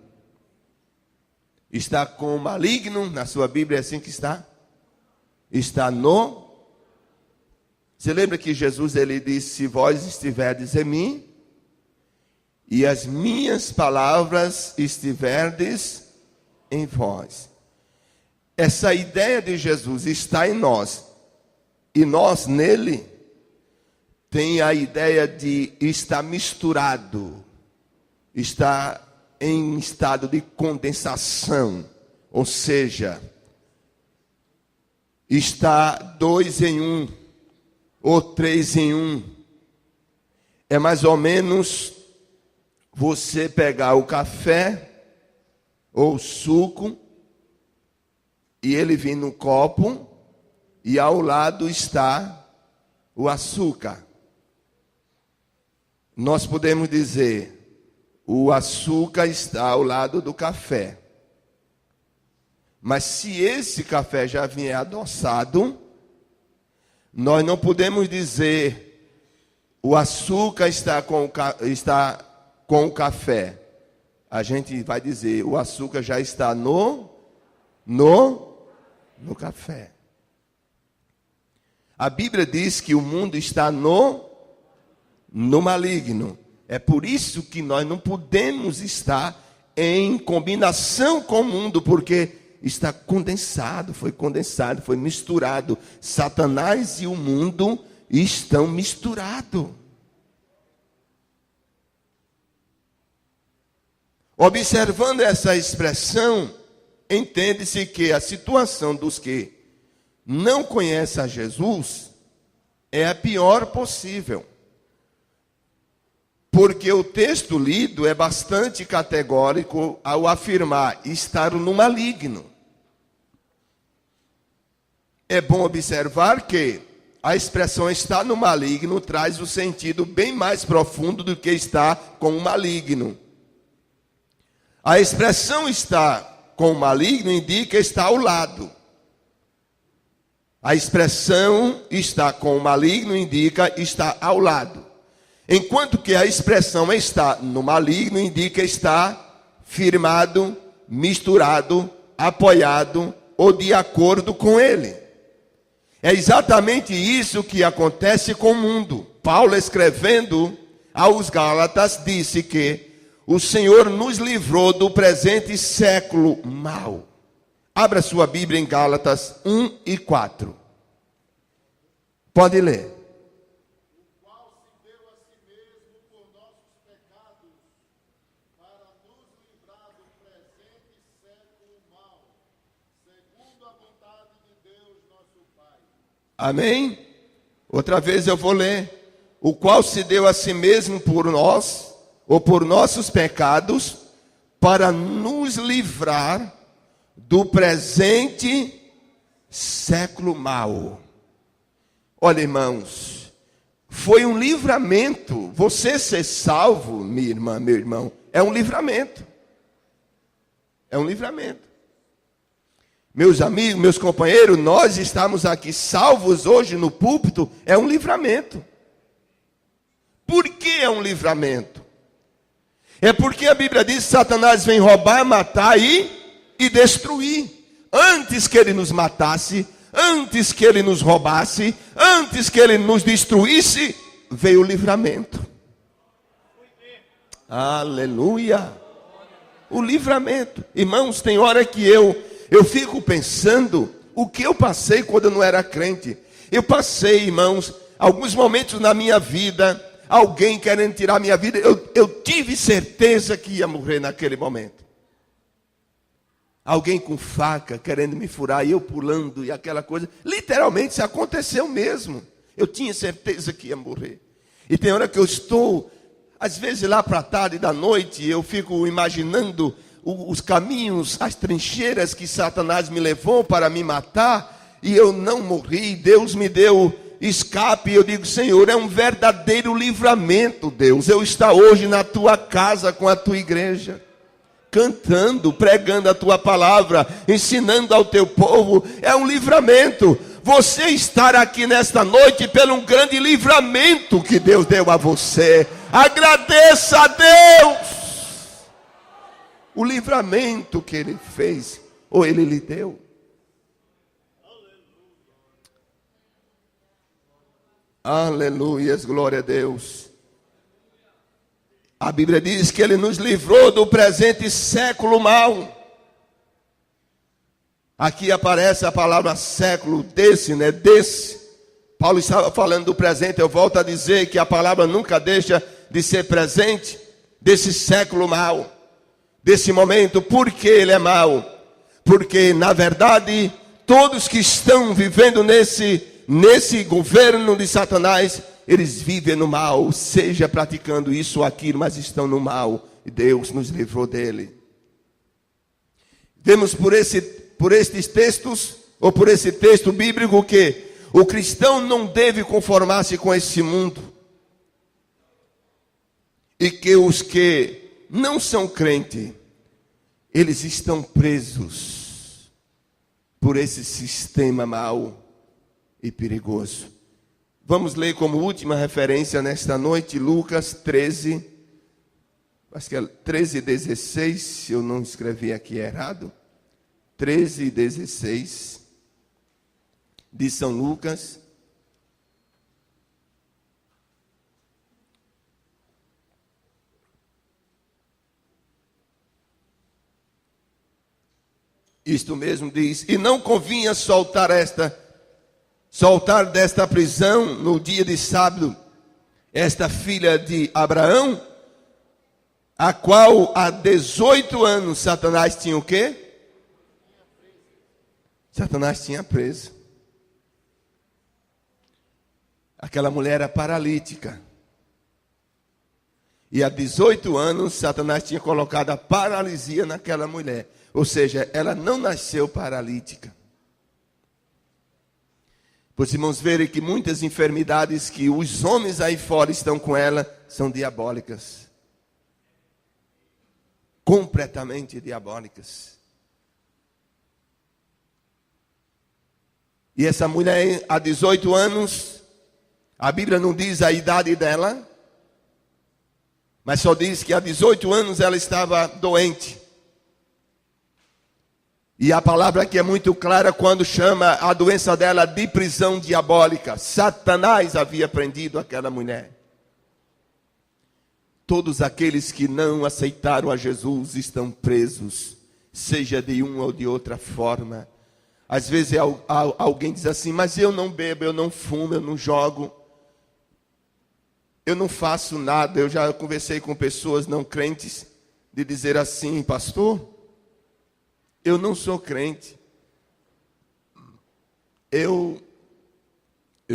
Está com o maligno, na sua Bíblia é assim que está? Está no. Você lembra que Jesus, ele disse: se vós estiverdes em mim, e as minhas palavras estiverdes em vós. Essa ideia de Jesus está em nós, e nós nele, tem a ideia de estar misturado, está em estado de condensação, ou seja, está 2 em 1, ou 3 em 1. É mais ou menos você pegar o café, ou o suco, e ele vem no copo, e ao lado está o açúcar. Nós podemos dizer, o açúcar está ao lado do café. Mas se esse café já vier adoçado, nós não podemos dizer, o açúcar está com o café. A gente vai dizer, o açúcar já está no café. A Bíblia diz que o mundo está no maligno. É por isso que nós não podemos estar em combinação com o mundo, porque está condensado, foi misturado. Satanás e o mundo estão misturados. Observando essa expressão, entende-se que a situação dos que não conhecem a Jesus é a pior possível. Porque o texto lido é bastante categórico ao afirmar estar no maligno. É bom observar que a expressão estar no maligno traz o sentido bem mais profundo do que estar com o maligno. A expressão estar com o maligno indica estar ao lado. A expressão estar com o maligno indica estar ao lado. Enquanto que a expressão estar no maligno indica estar firmado, misturado, apoiado ou de acordo com ele. É exatamente isso que acontece com o mundo. Paulo, escrevendo aos Gálatas, disse que o Senhor nos livrou do presente século mau. Abra sua Bíblia em Gálatas 1 e 4. Pode ler. O qual se deu a si mesmo por nossos pecados, para nos livrar do presente século mau, segundo a vontade de Deus nosso Pai. Amém? Outra vez eu vou ler. O qual se deu a si mesmo por nós, ou por nossos pecados, para nos livrar do presente século mau. Olha, irmãos, foi um livramento. Você ser salvo, minha irmã, meu irmão, é um livramento. É um livramento. Meus amigos, meus companheiros, nós estamos aqui salvos hoje no púlpito, é um livramento. Por que é um livramento? É porque a Bíblia diz que Satanás vem roubar, matar e destruir. Antes que ele nos matasse, antes que ele nos roubasse, antes que ele nos destruísse, veio o livramento. Aleluia! O livramento. Irmãos, tem hora que eu fico pensando o que eu passei quando eu não era crente. Eu passei, irmãos, alguns momentos na minha vida, alguém querendo tirar minha vida, eu tive certeza que ia morrer naquele momento. Alguém com faca querendo me furar e eu pulando e aquela coisa. Literalmente isso aconteceu mesmo. Eu tinha certeza que ia morrer. E tem hora que eu estou, às vezes lá para a tarde da noite, eu fico imaginando os caminhos, as trincheiras que Satanás me levou para me matar. E eu não morri, Deus me deu escape, eu digo, Senhor, é um verdadeiro livramento, Deus, eu estar hoje na tua casa com a tua igreja, cantando, pregando a tua palavra, ensinando ao teu povo, é um livramento. Você estar aqui nesta noite pelo um grande livramento que Deus deu a você. Agradeça a Deus o livramento que Ele fez, ou Ele lhe deu. Aleluia, glória a Deus. A Bíblia diz que Ele nos livrou do presente século mau. Aqui aparece a palavra século, desse. Paulo estava falando do presente, eu volto a dizer que a palavra nunca deixa de ser presente, desse século mau, desse momento. Por que ele é mau? Porque, na verdade, todos que estão vivendo nesse governo de Satanás, eles vivem no mal, seja praticando isso ou aquilo, mas estão no mal, e Deus nos livrou dele. Vemos por esse por estes textos, ou por esse texto bíblico, que o cristão não deve conformar-se com esse mundo. E que os que não são crentes, eles estão presos por esse sistema mau e perigoso. Vamos ler como última referência nesta noite, Lucas 13, acho que é 13:16, se eu não escrevi aqui errado. 13:16 de São Lucas. Isto mesmo diz: e não convinha soltar desta prisão no dia de sábado esta filha de Abraão, a qual há 18 anos Satanás tinha o quê? Satanás tinha preso. Aquela mulher era paralítica. E há 18 anos Satanás tinha colocado a paralisia naquela mulher. Ou seja, ela não nasceu paralítica. Pois irmãos, verem que muitas enfermidades que os homens aí fora estão com ela são diabólicas. Completamente diabólicas. E essa mulher, há 18 anos, a Bíblia não diz a idade dela, mas só diz que há 18 anos ela estava doente. E a palavra aqui é muito clara quando chama a doença dela de prisão diabólica. Satanás havia prendido aquela mulher. Todos aqueles que não aceitaram a Jesus estão presos, seja de uma ou de outra forma. Às vezes alguém diz assim: mas eu não bebo, eu não fumo, eu não jogo, eu não faço nada. Eu já conversei com pessoas não crentes de dizer assim: pastor, eu não sou crente. Eu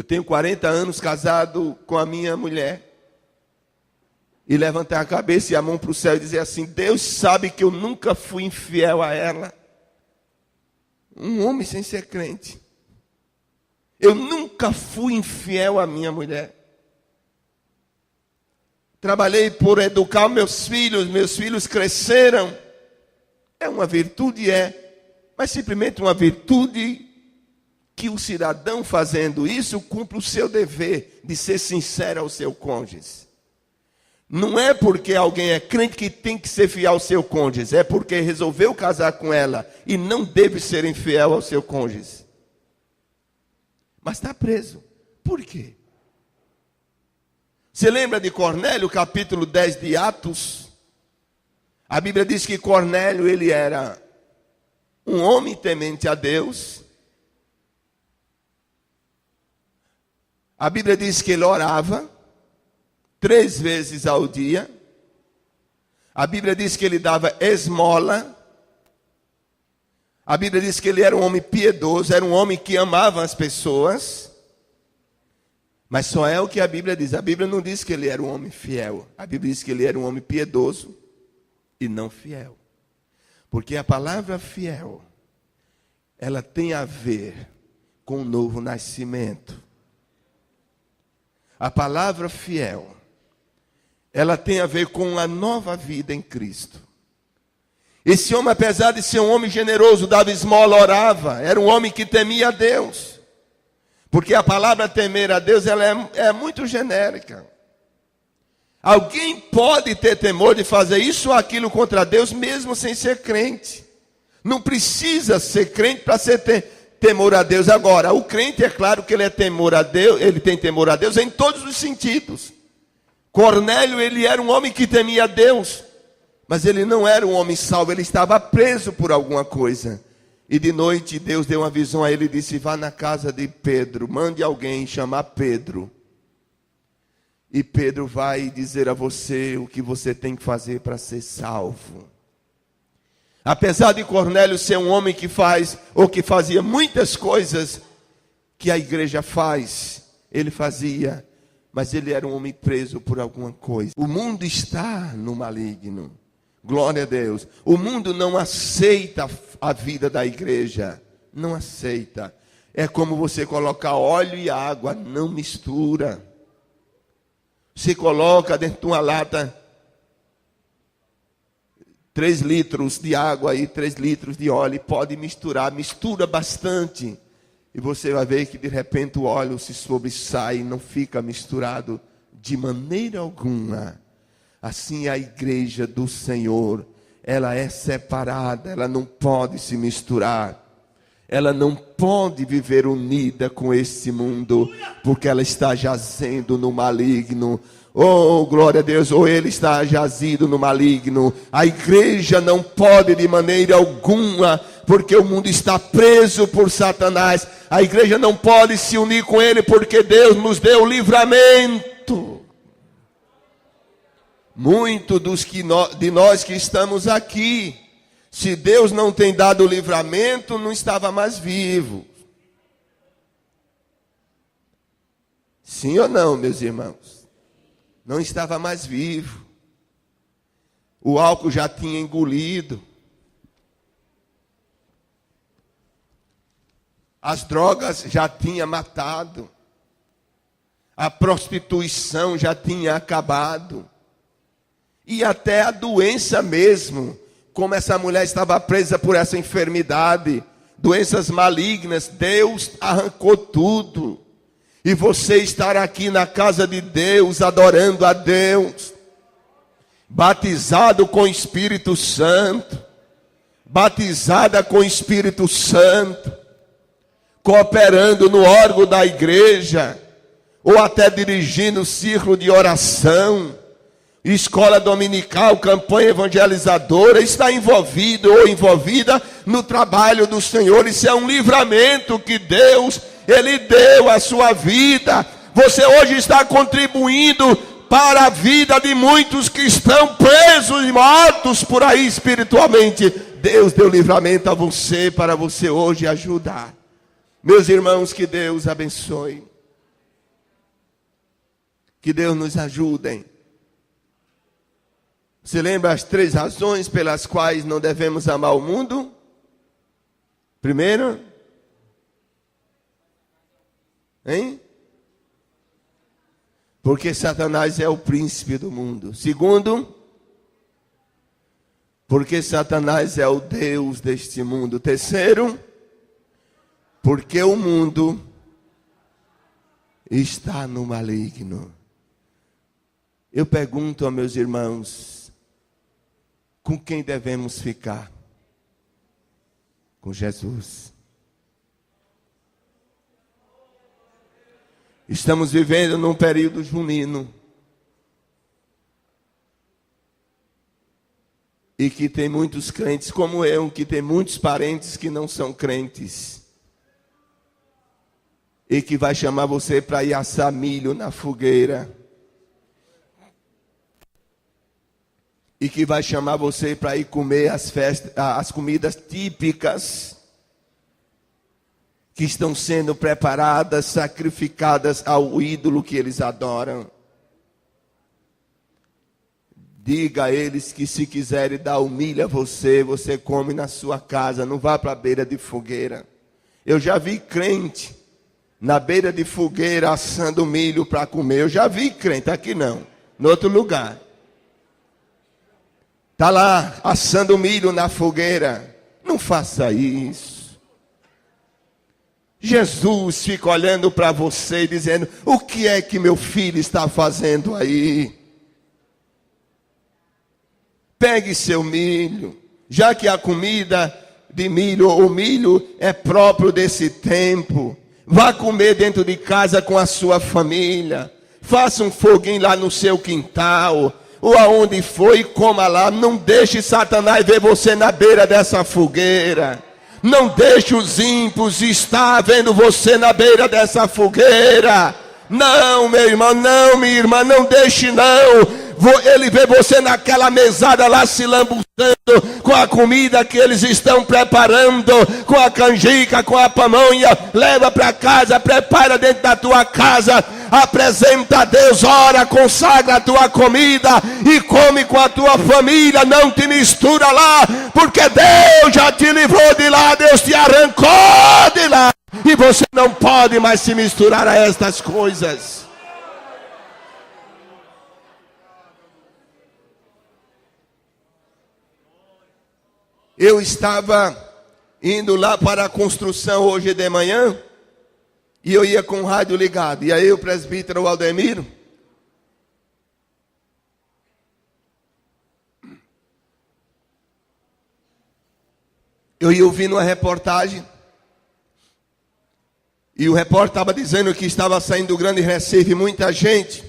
tenho 40 anos casado com a minha mulher. E levantar a cabeça e a mão para o céu e dizer assim: Deus sabe que eu nunca fui infiel a ela. Um homem sem ser crente. Eu nunca fui infiel à minha mulher. Trabalhei por educar meus filhos cresceram. É uma virtude, mas simplesmente uma virtude que o cidadão fazendo isso cumpre o seu dever de ser sincero ao seu cônjuge. Não é porque alguém é crente que tem que ser fiel ao seu cônjuge, é porque resolveu casar com ela e não deve ser infiel ao seu cônjuge. Mas está preso. Por quê? Você lembra de Cornélio, capítulo 10 de Atos? A Bíblia diz que Cornélio, ele era um homem temente a Deus. A Bíblia diz que ele orava 3 vezes ao dia. A Bíblia diz que ele dava esmola. A Bíblia diz que ele era um homem piedoso, era um homem que amava as pessoas. Mas só é o que a Bíblia diz. A Bíblia não diz que ele era um homem fiel. A Bíblia diz que ele era um homem piedoso e não fiel. Porque a palavra fiel, ela tem a ver com o novo nascimento. A palavra fiel, ela tem a ver com a nova vida em Cristo. Esse homem, apesar de ser um homem generoso, dava esmola, orava, era um homem que temia a Deus. Porque a palavra temer a Deus, ela é muito genérica. Alguém pode ter temor de fazer isso ou aquilo contra Deus, mesmo sem ser crente. Não precisa ser crente para ser temor a Deus. Agora, o crente, é claro que ele tem temor a Deus em todos os sentidos. Cornélio, ele era um homem que temia a Deus, mas ele não era um homem salvo, ele estava preso por alguma coisa. E de noite Deus deu uma visão a ele e disse: vá na casa de Pedro, mande alguém chamar Pedro. E Pedro vai dizer a você o que você tem que fazer para ser salvo. Apesar de Cornélio ser um homem que faz, ou que fazia muitas coisas que a igreja faz, ele fazia, mas ele era um homem preso por alguma coisa. O mundo está no maligno. Glória a Deus. O mundo não aceita a vida da igreja. Não aceita. É como você colocar óleo e água, não mistura. Você coloca dentro de uma lata 3 litros de água e 3 litros de óleo, e pode misturar, mistura bastante. E você vai ver que de repente o óleo se sobressai e não fica misturado de maneira alguma. Assim a igreja do Senhor, ela é separada, ela não pode se misturar. Ela não pode viver unida com esse mundo, porque ela está jazendo no maligno. Oh, glória a Deus, ou ele está jazido no maligno. A igreja não pode de maneira alguma, porque o mundo está preso por Satanás. A igreja não pode se unir com ele, porque Deus nos deu livramento. Muito de nós que estamos aqui, se Deus não tem dado o livramento, não estava mais vivo. Sim ou não, meus irmãos? Não estava mais vivo. O álcool já tinha engolido. As drogas já tinham matado. A prostituição já tinha acabado. E até a doença mesmo. Como essa mulher estava presa por essa enfermidade, doenças malignas, Deus arrancou tudo. E você estar aqui na casa de Deus, adorando a Deus, batizado com o Espírito Santo, batizada com o Espírito Santo, cooperando no órgão da igreja, ou até dirigindo círculo de oração, escola dominical, campanha evangelizadora, está envolvido ou envolvida no trabalho do Senhor. Isso é um livramento que Deus, Ele deu à sua vida. Você hoje está contribuindo para a vida de muitos que estão presos e mortos por aí espiritualmente. Deus deu livramento a você, para você hoje ajudar. Meus irmãos, que Deus abençoe. Que Deus nos ajude. Você lembra as 3 razões pelas quais não devemos amar o mundo? Primeiro, porque Satanás é o príncipe do mundo. Segundo, porque Satanás é o Deus deste mundo. Terceiro, porque o mundo está no maligno. Eu pergunto a meus irmãos, com quem devemos ficar? Com Jesus. Estamos vivendo num período junino. E que tem muitos crentes como eu, que tem muitos parentes que não são crentes. E que vai chamar você para ir assar milho na fogueira. E que vai chamar você para ir comer as comidas típicas que estão sendo preparadas, sacrificadas ao ídolo que eles adoram. Diga a eles que se quiserem dar o milho a você, você come na sua casa, não vá para a beira de fogueira. Eu já vi crente na beira de fogueira assando milho para comer. Eu já vi crente, aqui não, em outro lugar. Está lá assando milho na fogueira. Não faça isso. Jesus fica olhando para você e dizendo: o que é que meu filho está fazendo aí? Pegue seu milho. Já que a comida de milho, o milho é próprio desse tempo. Vá comer dentro de casa com a sua família. Faça um foguinho lá no seu quintal. Ou aonde for e coma lá. Não deixe Satanás ver você na beira dessa fogueira. Não deixe os ímpios estar vendo você na beira dessa fogueira. Não, meu irmão, não, minha irmã, não deixe não. Ele vê você naquela mesada lá se lambuzando com a comida que eles estão preparando, com a canjica, com a pamonha. Leva para casa, prepara dentro da tua casa, apresenta a Deus, ora, consagra a tua comida e come com a tua família. Não te mistura lá, porque Deus já te livrou de lá, Deus te arrancou de lá, e você não pode mais se misturar a estas coisas. Eu estava indo lá para a construção hoje de manhã, e eu ia com o rádio ligado, e aí o presbítero Aldemiro eu ia ouvindo uma reportagem, e o repórter estava dizendo que estava saindo do Grande Recife muita gente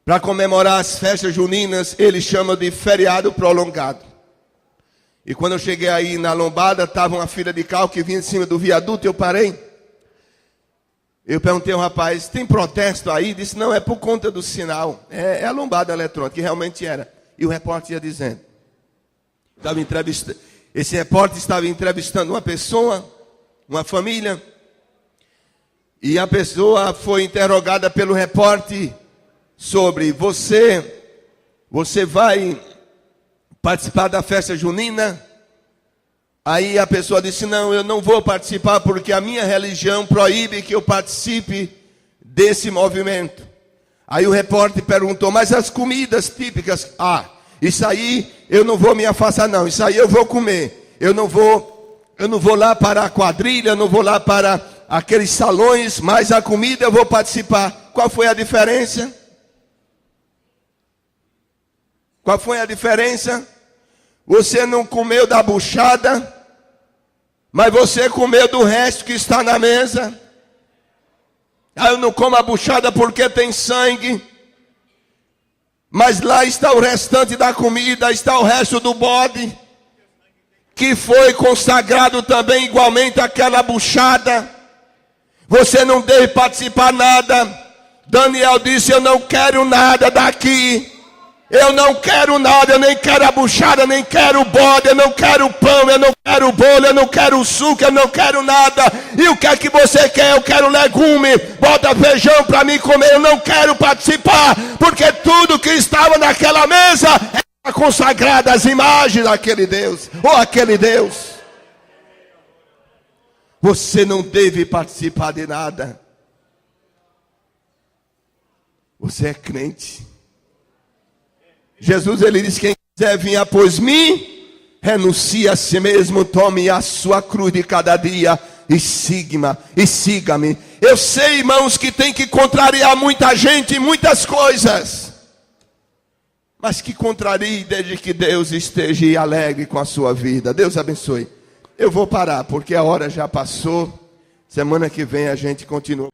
para comemorar as festas juninas. Ele chama de feriado prolongado. E quando eu cheguei aí na lombada, estava uma fila de carro que vinha em cima do viaduto, eu parei. Eu perguntei ao rapaz, tem protesto aí? Disse, não, é por conta do sinal. É a lombada eletrônica, que realmente era. E o repórter ia dizendo. Esse repórter estava entrevistando uma pessoa, uma família. E a pessoa foi interrogada pelo repórter sobre, você vai participar da festa junina? Aí a pessoa disse, não, eu não vou participar porque a minha religião proíbe que eu participe desse movimento. Aí o repórter perguntou, mas as comidas típicas? Isso aí eu não vou me afastar não, isso aí eu vou comer. Eu não vou lá para a quadrilha, eu não vou lá para aqueles salões, mas a comida eu vou participar. Qual foi a diferença? Qual foi a diferença? Você não comeu da buchada, mas você comeu do resto que está na mesa. Eu não como a buchada porque tem sangue, mas lá está o restante da comida, está o resto do bode, que foi consagrado também igualmente àquela buchada. Você não deve participar nada. Daniel disse, eu não quero nada daqui. Eu não quero nada, eu nem quero a buchada, nem quero o bode, eu não quero pão, eu não quero bolo, eu não quero suco, eu não quero nada. E o que é que você quer? Eu quero legume, bota feijão para mim comer, eu não quero participar, porque tudo que estava naquela mesa era consagrado às imagens daquele Deus, ou aquele Deus. Você não deve participar de nada. Você é crente. Jesus, ele disse, quem quiser vir após mim, renuncie a si mesmo, tome a sua cruz de cada dia e siga-me. Eu sei, irmãos, que tem que contrariar muita gente em muitas coisas, mas que contrarie desde que Deus esteja alegre com a sua vida. Deus abençoe. Eu vou parar porque a hora já passou. Semana que vem a gente continua.